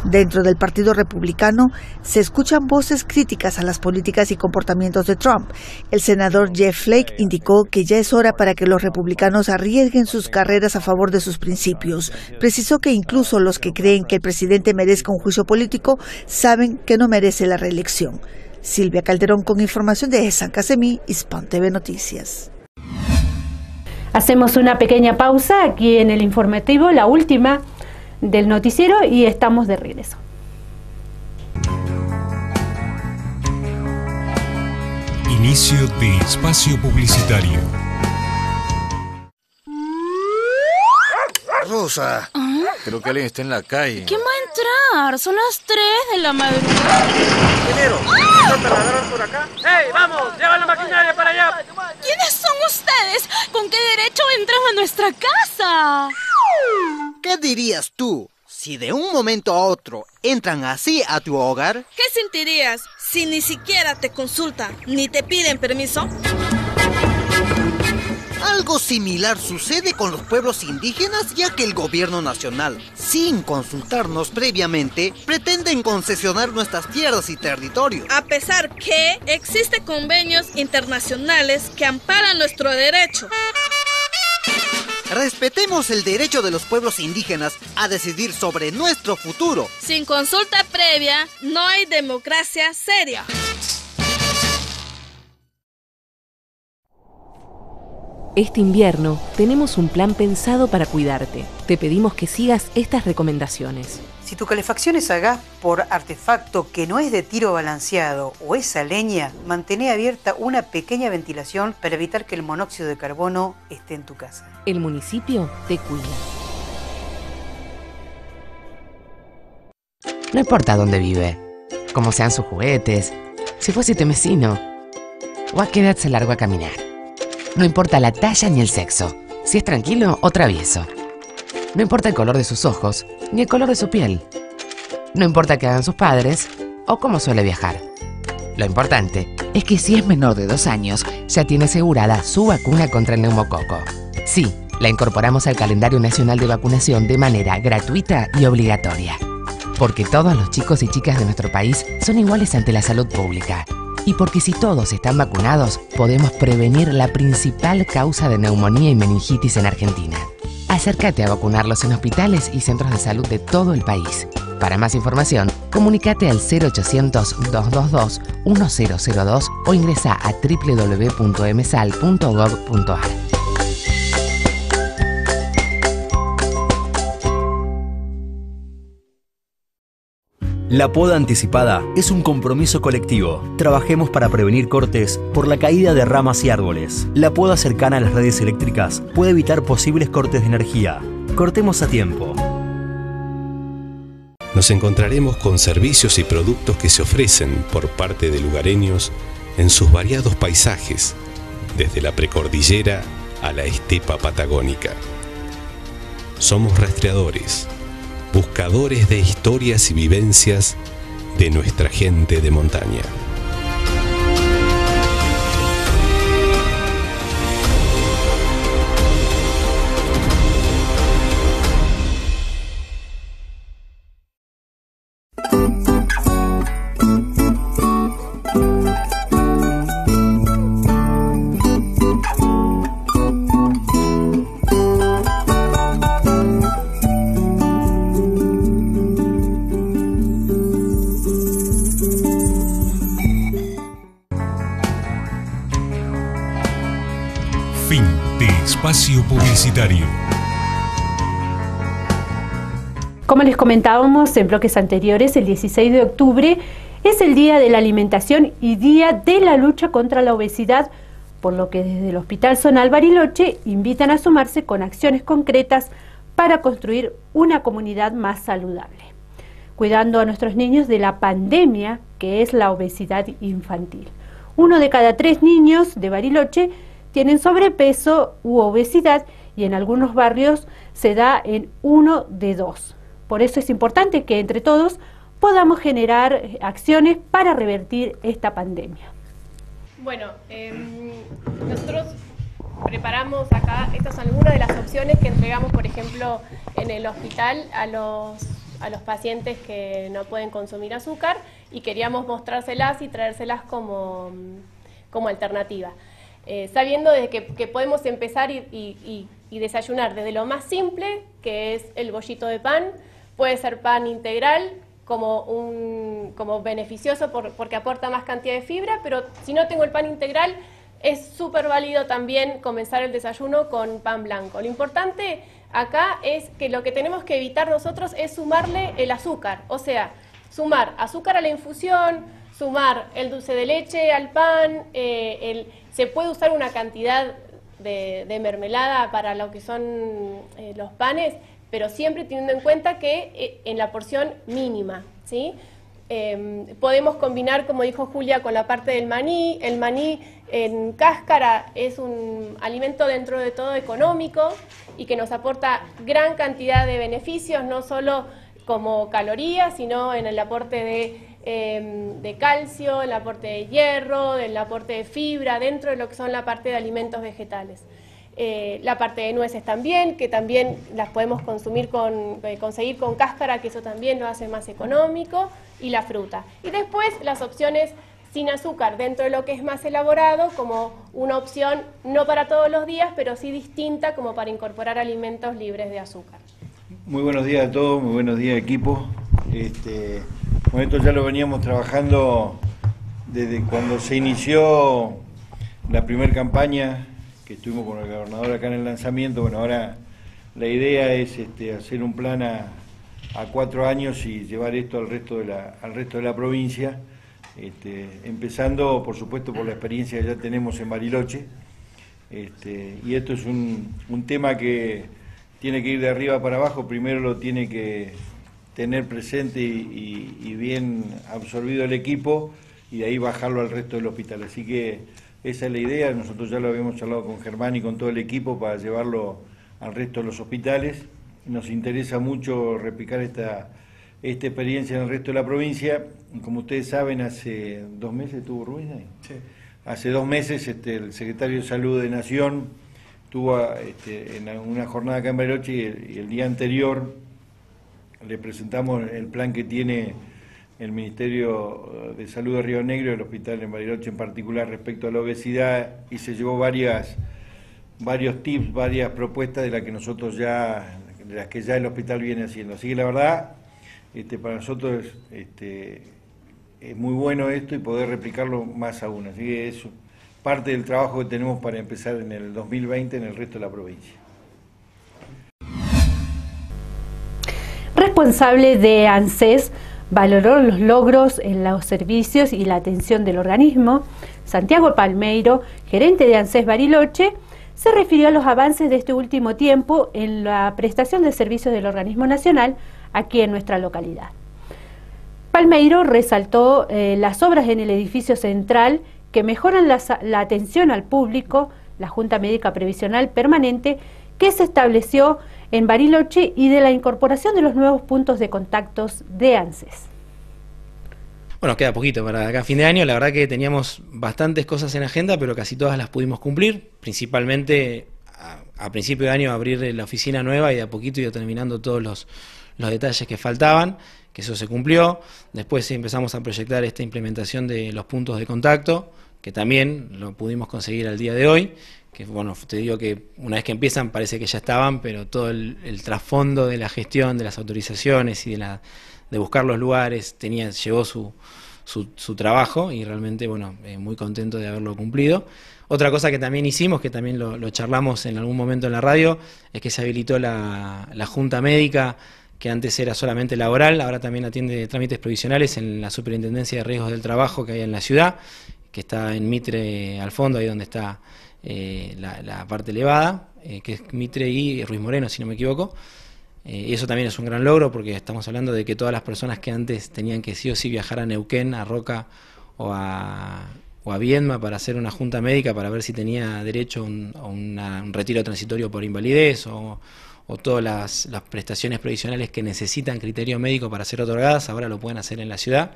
Dentro del Partido Republicano se escuchan voces críticas a las políticas y comportamientos de Trump. El senador Jeff Flake indicó que ya es hora para que los republicanos arriesguen sus carreras a favor de sus principios. Precisó que incluso los que creen que el presidente merezca un juicio político saben que no merece la reelección. Silvia Calderón con información de San Casemí, Hispan TV Noticias. Hacemos una pequeña pausa aquí en el informativo, la última del noticiero, y estamos de regreso. Inicio de espacio publicitario. Rosa, creo que alguien está en la calle. ¿Quién va a entrar? Son las 3 de la madrugada. Ingeniero, ¿está ladrón por acá? ¡Hey, vamos! ¡Lleva la maquinaria para allá! ¿Quiénes son ustedes? ¿Con qué derecho entran a nuestra casa? ¿Qué dirías tú si de un momento a otro entran así a tu hogar? ¿Qué sentirías si ni siquiera te consultan ni te piden permiso? Algo similar sucede con los pueblos indígenas, ya que el gobierno nacional, sin consultarnos previamente, pretenden concesionar nuestras tierras y territorios. A pesar que existen convenios internacionales que amparan nuestro derecho. Respetemos el derecho de los pueblos indígenas a decidir sobre nuestro futuro. Sin consulta previa, no hay democracia seria. Este invierno tenemos un plan pensado para cuidarte. Te pedimos que sigas estas recomendaciones. Si tu calefacción es a gas por artefacto que no es de tiro balanceado o es a leña, mantén abierta una pequeña ventilación para evitar que el monóxido de carbono esté en tu casa. El municipio te cuida. No importa dónde vive, cómo sean sus juguetes, si fue sitemesino o a qué edad se largó a caminar. No importa la talla ni el sexo, si es tranquilo o travieso. No importa el color de sus ojos, ni el color de su piel. No importa qué hagan sus padres o cómo suele viajar. Lo importante es que si es menor de 2 años, ya tiene asegurada su vacuna contra el neumococo. Sí, la incorporamos al calendario nacional de vacunación de manera gratuita y obligatoria. Porque todos los chicos y chicas de nuestro país son iguales ante la salud pública. Y porque si todos están vacunados, podemos prevenir la principal causa de neumonía y meningitis en Argentina. Acércate a vacunarlos en hospitales y centros de salud de todo el país. Para más información, comunícate al 0800-222-1002 o ingresa a www.msal.gov.ar. La poda anticipada es un compromiso colectivo. Trabajemos para prevenir cortes por la caída de ramas y árboles. La poda cercana a las redes eléctricas puede evitar posibles cortes de energía. Cortemos a tiempo. Nos encontraremos con servicios y productos que se ofrecen por parte de lugareños en sus variados paisajes, desde la precordillera a la estepa patagónica. Somos rastreadores, buscadores de historias y vivencias de nuestra gente de montaña. Fin de espacio publicitario. Como les comentábamos en bloques anteriores, el 16 de octubre Es el Día de la Alimentación y Día de la Lucha contra la Obesidad, por lo que desde el Hospital Zonal Bariloche invitan a sumarse con acciones concretas para construir una comunidad más saludable, cuidando a nuestros niños de la pandemia que es la obesidad infantil. 1 de cada 3 niños de Bariloche tienen sobrepeso u obesidad y en algunos barrios se da en 1 de 2. Por eso es importante que entre todos podamos generar acciones para revertir esta pandemia. Bueno, nosotros preparamos acá, estas son algunas de las opciones que entregamos, por ejemplo, en el hospital a los pacientes que no pueden consumir azúcar, y queríamos mostrárselas y traérselas como alternativa. Sabiendo de que podemos empezar y desayunar desde lo más simple, que es el bollito de pan, puede ser pan integral, como beneficioso porque aporta más cantidad de fibra, pero si no tengo el pan integral, es súper válido también comenzar el desayuno con pan blanco. Lo importante acá es que lo que tenemos que evitar nosotros es sumarle el azúcar, o sea, sumar azúcar a la infusión, sumar el dulce de leche al pan, se puede usar una cantidad de mermelada para lo que son los panes, pero siempre teniendo en cuenta que en la porción mínima, ¿sí? Podemos combinar, como dijo Julia, con la parte del maní. El maní en cáscara es un alimento dentro de todo económico y que nos aporta gran cantidad de beneficios, no solo como calorías, sino en el aporte de calcio, el aporte de hierro, el aporte de fibra, dentro de lo que son la parte de alimentos vegetales. La parte de nueces también, que también las podemos conseguir con cáscara, que eso también lo hace más económico, y la fruta. Y después las opciones sin azúcar, dentro de lo que es más elaborado, como una opción no para todos los días, pero sí distinta, como para incorporar alimentos libres de azúcar. Muy buenos días a todos, muy buenos días equipo. Con esto ya lo veníamos trabajando desde cuando se inició la primera campaña, que estuvimos con el gobernador acá en el lanzamiento. Bueno, ahora la idea es hacer un plan a 4 años y llevar esto al resto de la provincia, empezando por supuesto por la experiencia que ya tenemos en Bariloche, y esto es un tema que tiene que ir de arriba para abajo. Primero lo tiene que tener presente y bien absorbido el equipo, y de ahí bajarlo al resto del hospital. Así que esa es la idea. Nosotros ya lo habíamos charlado con Germán y con todo el equipo para llevarlo al resto de los hospitales. Nos interesa mucho replicar esta experiencia en el resto de la provincia. Como ustedes saben, hace 2 meses estuvo Ruiz ahí. Sí. Hace 2 meses el secretario de Salud de Nación estuvo en una jornada acá en Bariloche, y el día anterior le presentamos el plan que tiene el Ministerio de Salud de Río Negro, el hospital en Bariloche en particular, respecto a la obesidad, y se llevó varios tips, varias propuestas de las que ya el hospital viene haciendo. Así que la verdad, para nosotros es muy bueno esto y poder replicarlo más aún. Así que es parte del trabajo que tenemos para empezar en el 2020 en el resto de la provincia. Responsable de ANSES valoró los logros en los servicios y la atención del organismo. Santiago Palmeiro, gerente de ANSES Bariloche, se refirió a los avances de este último tiempo en la prestación de servicios del organismo nacional aquí en nuestra localidad. Palmeiro resaltó las obras en el edificio central que mejoran la atención al público, la Junta Médica Previsional Permanente que se estableció en Bariloche y de la incorporación de los nuevos puntos de contactos de ANSES. Bueno, queda poquito para acá a fin de año. La verdad que teníamos bastantes cosas en agenda, pero casi todas las pudimos cumplir. Principalmente a principio de año abrir la oficina nueva, y de a poquito ir terminando todos los detalles que faltaban, que eso se cumplió. Después empezamos a proyectar esta implementación de los puntos de contacto, que también lo pudimos conseguir al día de hoy, que bueno, te digo que una vez que empiezan parece que ya estaban, pero todo el trasfondo de la gestión, de las autorizaciones y de buscar los lugares llevó su trabajo, y realmente bueno, muy contento de haberlo cumplido. Otra cosa que también hicimos, que también lo charlamos en algún momento en la radio, es que se habilitó la Junta Médica, que antes era solamente laboral, ahora también atiende trámites provisionales en la Superintendencia de Riesgos del Trabajo que hay en la ciudad, que está en Mitre al fondo, ahí donde está la parte elevada, que es Mitre y Ruiz Moreno, si no me equivoco. Y eso también es un gran logro, porque estamos hablando de que todas las personas que antes tenían que sí o sí viajar a Neuquén, a Roca o a Viedma para hacer una junta médica para ver si tenía derecho a un retiro transitorio por invalidez o todas las prestaciones provisionales que necesitan criterio médico para ser otorgadas, ahora lo pueden hacer en la ciudad,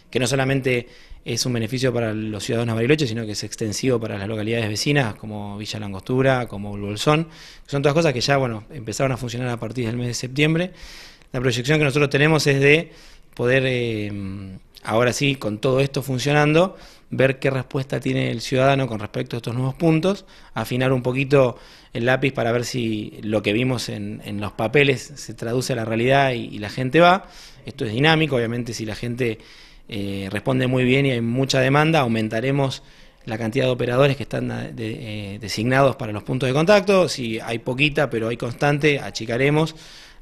que no solamente es un beneficio para los ciudadanos de Bariloche, sino que es extensivo para las localidades vecinas, como Villa La Angostura, como el Bolsón. Son todas cosas que ya, bueno, empezaron a funcionar a partir del mes de septiembre. La proyección que nosotros tenemos es de poder, ahora sí, con todo esto funcionando, ver qué respuesta tiene el ciudadano con respecto a estos nuevos puntos, afinar un poquito el lápiz para ver si lo que vimos en los papeles se traduce a la realidad y la gente va. Esto es dinámico, obviamente si la gente responde muy bien y hay mucha demanda, aumentaremos la cantidad de operadores que están designados para los puntos de contacto. Si hay poquita pero hay constante, achicaremos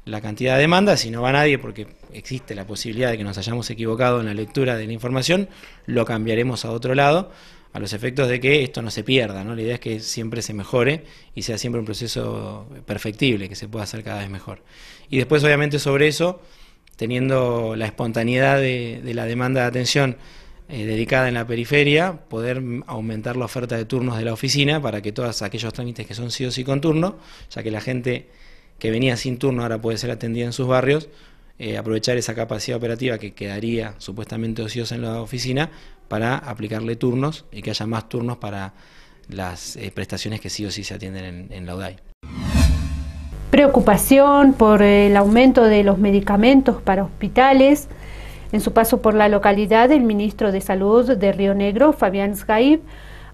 la cantidad de demanda. Si no va nadie, porque existe la posibilidad de que nos hayamos equivocado en la lectura de la información, lo cambiaremos a otro lado, a los efectos de que esto no se pierda, ¿no? La idea es que siempre se mejore y sea siempre un proceso perfectible, que se pueda hacer cada vez mejor. Y después, obviamente, sobre eso, teniendo la espontaneidad de la demanda de atención dedicada en la periferia, poder aumentar la oferta de turnos de la oficina para que todos aquellos trámites que son sí o sí con turno, ya que la gente que venía sin turno ahora puede ser atendida en sus barrios, aprovechar esa capacidad operativa que quedaría supuestamente ociosa en la oficina para aplicarle turnos y que haya más turnos para las prestaciones que sí o sí se atienden en la UDAI. Preocupación por el aumento de los medicamentos para hospitales. En su paso por la localidad, el ministro de Salud de Río Negro, Fabián Sgaib,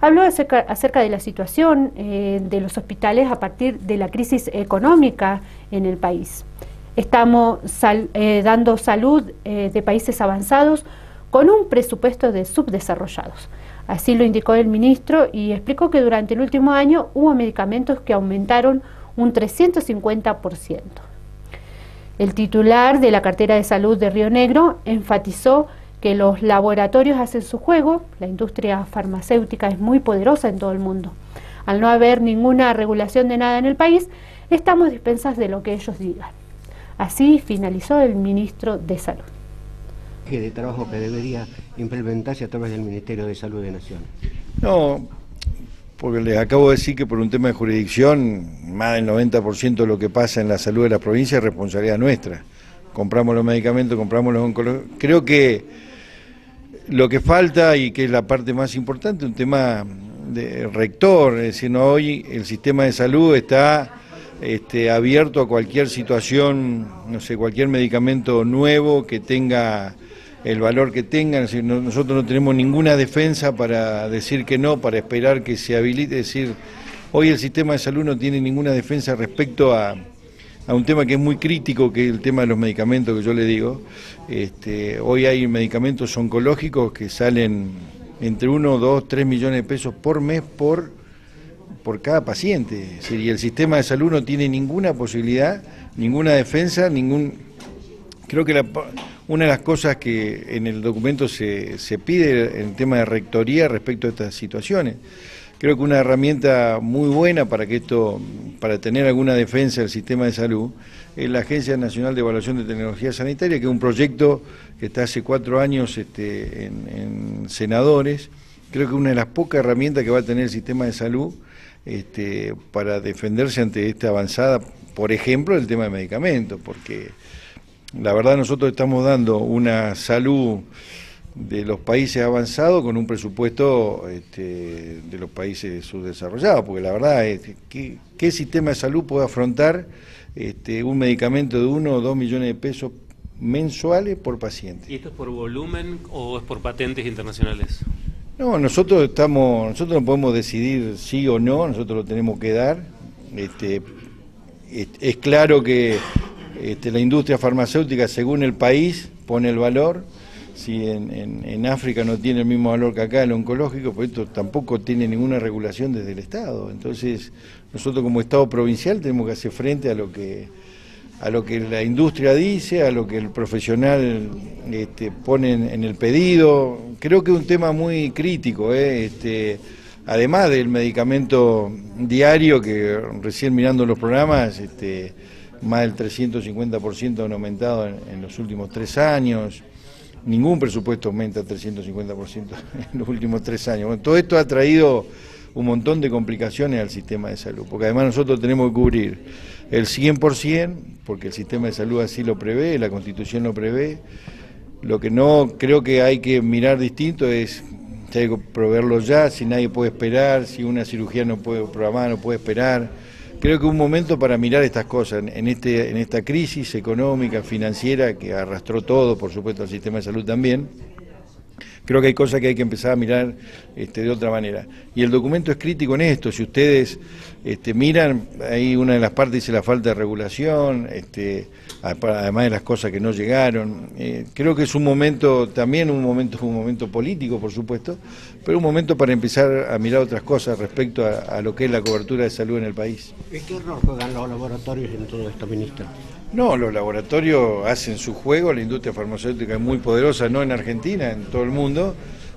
habló acerca de la situación de los hospitales a partir de la crisis económica en el país. Estamos dando salud de países avanzados con un presupuesto de subdesarrollados. Así lo indicó el ministro y explicó que durante el último año hubo medicamentos que aumentaron un 350%. El titular de la cartera de salud de Río Negro enfatizó que los laboratorios hacen su juego, la industria farmacéutica es muy poderosa en todo el mundo. Al no haber ninguna regulación de nada en el país, estamos a expensas de lo que ellos digan. Así finalizó el ministro de Salud. ¿De trabajo que debería implementarse a través del Ministerio de Salud de Nación? No, porque les acabo de decir que por un tema de jurisdicción, más del 90% de lo que pasa en la salud de la provincia es responsabilidad nuestra. Compramos los medicamentos, compramos los oncológicos. Creo que lo que falta, y que es la parte más importante, un tema de rector, es decir, no, hoy el sistema de salud está abierto a cualquier situación, no sé, cualquier medicamento nuevo que tenga el valor que tenga. Es decir, nosotros no tenemos ninguna defensa para decir que no, para esperar que se habilite. Es decir, hoy el sistema de salud no tiene ninguna defensa respecto a un tema que es muy crítico, que es el tema de los medicamentos, que yo le digo. Hoy hay medicamentos oncológicos que salen entre 1, 2, 3 millones de pesos por mes por cada paciente. Es decir, y el sistema de salud no tiene ninguna posibilidad, ninguna defensa, Creo que una de las cosas que en el documento se pide en el tema de rectoría respecto a estas situaciones, creo que una herramienta muy buena para tener alguna defensa del sistema de salud, es la Agencia Nacional de Evaluación de Tecnología Sanitaria, que es un proyecto que está hace 4 años en senadores. Creo que una de las pocas herramientas que va a tener el sistema de salud para defenderse ante esta avanzada, por ejemplo, el tema de medicamentos, porque la verdad nosotros estamos dando una salud de los países avanzados con un presupuesto de los países subdesarrollados, porque la verdad es que ¿qué sistema de salud puede afrontar un medicamento de 1 o 2 millones de pesos mensuales por paciente? ¿Y esto es por volumen o es por patentes internacionales? No, nosotros no podemos decidir sí o no, nosotros lo tenemos que dar. Es claro que la industria farmacéutica, según el país, pone el valor. Si en África no tiene el mismo valor que acá el oncológico, pues esto tampoco tiene ninguna regulación desde el Estado. Entonces, nosotros como Estado provincial tenemos que hacer frente a lo que la industria dice, a lo que el profesional pone en el pedido. Creo que es un tema muy crítico, además del medicamento diario, que recién mirando los programas, más del 350% han aumentado en los últimos 3 años. Ningún presupuesto aumenta 350% en los últimos 3 años. Bueno, todo esto ha traído un montón de complicaciones al sistema de salud, porque además nosotros tenemos que cubrir el 100%, porque el sistema de salud así lo prevé, la Constitución lo prevé. Lo que no creo que hay que mirar distinto es si hay que proveerlo ya, si nadie puede esperar, si una cirugía no puede programar, no puede esperar. Creo que es un momento para mirar estas cosas, en esta crisis económica, financiera, que arrastró todo, por supuesto, al sistema de salud también. Creo que hay cosas que hay que empezar a mirar de otra manera. Y el documento es crítico en esto. Si ustedes miran, ahí una de las partes dice la falta de regulación, además de las cosas que no llegaron. Creo que es un momento, también un momento político, por supuesto, pero un momento para empezar a mirar otras cosas respecto a lo que es la cobertura de salud en el país. ¿Qué rol juegan los laboratorios en todo esto, ministro? No, los laboratorios hacen su juego, la industria farmacéutica es muy poderosa, no en Argentina, en todo el mundo,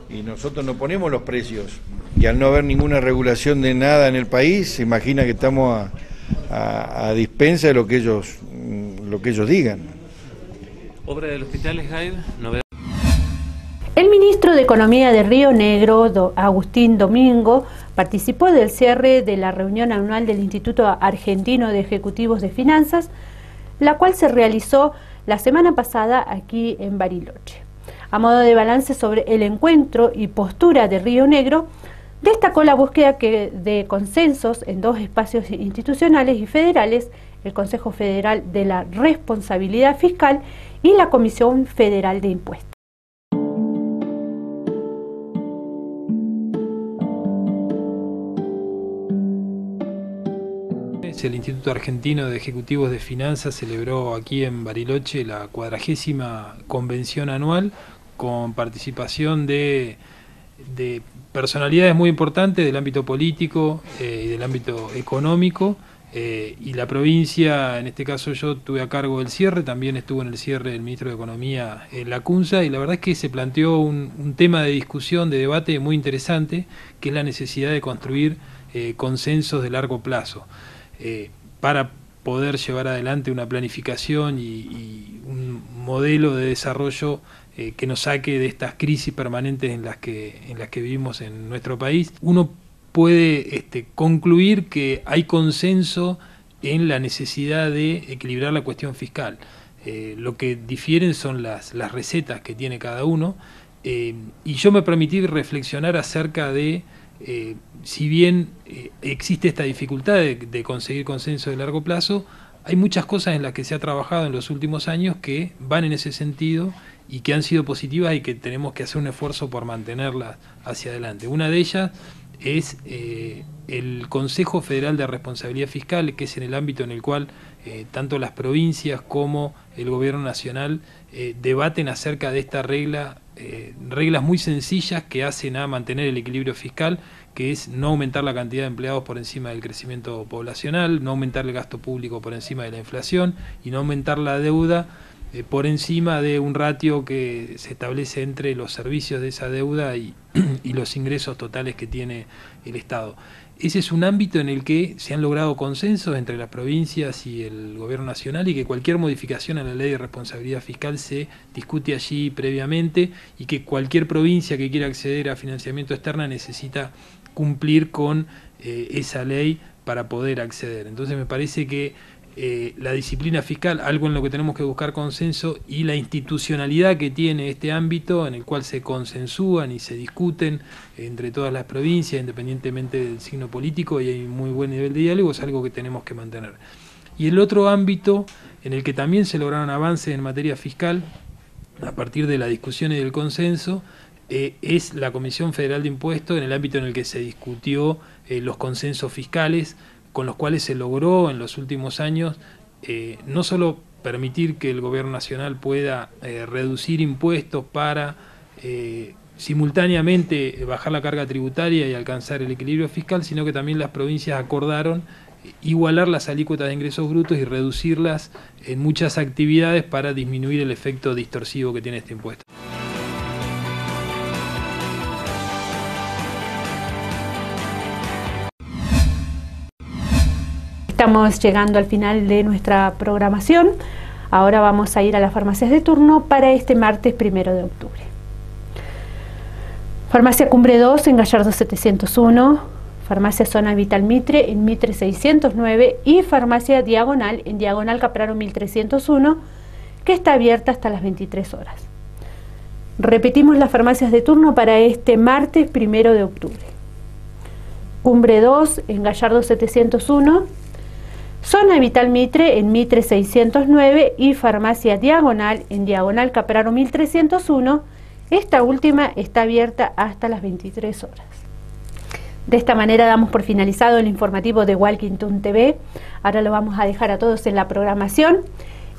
y nosotros no ponemos los precios. Y al no haber ninguna regulación de nada en el país, se imagina que estamos a dispensa de lo que ellos digan. Obra del Hospital Esgaid, novedad. El ministro de Economía de Río Negro, Agustín Domingo, participó del cierre de la reunión anual del Instituto Argentino de Ejecutivos de Finanzas, la cual se realizó la semana pasada aquí en Bariloche. A modo de balance sobre el encuentro y postura de Río Negro, destacó la búsqueda de consensos en 2 espacios institucionales y federales, el Consejo Federal de la Responsabilidad Fiscal y la Comisión Federal de Impuestos. El Instituto Argentino de Ejecutivos de Finanzas celebró aquí en Bariloche la 40ª convención anual con participación de personalidades muy importantes del ámbito político y del ámbito económico, y la provincia, en este caso yo tuve a cargo del cierre, también estuvo en el cierre el ministro de Economía Lacunza, y la verdad es que se planteó un tema de discusión, de debate muy interesante, que es la necesidad de construir consensos de largo plazo. Para poder llevar adelante una planificación y un modelo de desarrollo que nos saque de estas crisis permanentes en las que vivimos en nuestro país. Uno puede concluir que hay consenso en la necesidad de equilibrar la cuestión fiscal. Lo que difieren son las recetas que tiene cada uno, y yo me permití reflexionar acerca de si bien existe esta dificultad de conseguir consenso de largo plazo, hay muchas cosas en las que se ha trabajado en los últimos años que van en ese sentido y que han sido positivas y que tenemos que hacer un esfuerzo por mantenerlas hacia adelante. Una de ellas es el Consejo Federal de Responsabilidad Fiscal, que es en el ámbito en el cual tanto las provincias como el gobierno nacional debaten acerca de esta reglas muy sencillas que hacen a mantener el equilibrio fiscal, que es no aumentar la cantidad de empleados por encima del crecimiento poblacional, no aumentar el gasto público por encima de la inflación y no aumentar la deuda por encima de un ratio que se establece entre los servicios de esa deuda y los ingresos totales que tiene el Estado. Ese es un ámbito en el que se han logrado consensos entre las provincias y el gobierno nacional, y que cualquier modificación a la ley de responsabilidad fiscal se discute allí previamente, y que cualquier provincia que quiera acceder a financiamiento externo necesita cumplir con esa ley para poder acceder. Entonces me parece que la disciplina fiscal, algo en lo que tenemos que buscar consenso, y la institucionalidad que tiene este ámbito en el cual se consensúan y se discuten entre todas las provincias, independientemente del signo político, y hay un muy buen nivel de diálogo, es algo que tenemos que mantener. Y el otro ámbito en el que también se lograron avances en materia fiscal, a partir de la discusión y del consenso, es la Comisión Federal de Impuestos, en el ámbito en el que se discutió los consensos fiscales, con los cuales se logró en los últimos años no solo permitir que el gobierno nacional pueda reducir impuestos para simultáneamente bajar la carga tributaria y alcanzar el equilibrio fiscal, sino que también las provincias acordaron igualar las alícuotas de ingresos brutos y reducirlas en muchas actividades para disminuir el efecto distorsivo que tiene este impuesto. Estamos llegando al final de nuestra programación. Ahora vamos a ir a las farmacias de turno para este martes 1 de octubre. Farmacia Cumbre 2 en Gallardo 701, Farmacia Zona Vital Mitre en Mitre 609 y Farmacia Diagonal en Diagonal Capraro 1301, que está abierta hasta las 23 horas. Repetimos las farmacias de turno para este martes 1 de octubre. Cumbre 2 en Gallardo 701, Zona Vital Mitre en Mitre 609 y Farmacia Diagonal en Diagonal Capraro 1301. Esta última está abierta hasta las 23 horas. De esta manera damos por finalizado el informativo de Walkington TV. Ahora lo vamos a dejar a todos en la programación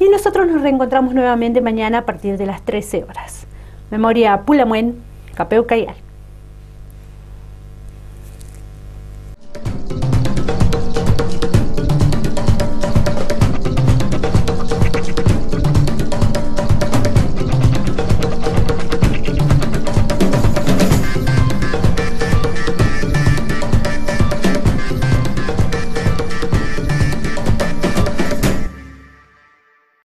y nosotros nos reencontramos nuevamente mañana a partir de las 13 horas. Memoria Pulamuen, Capeu Cayal.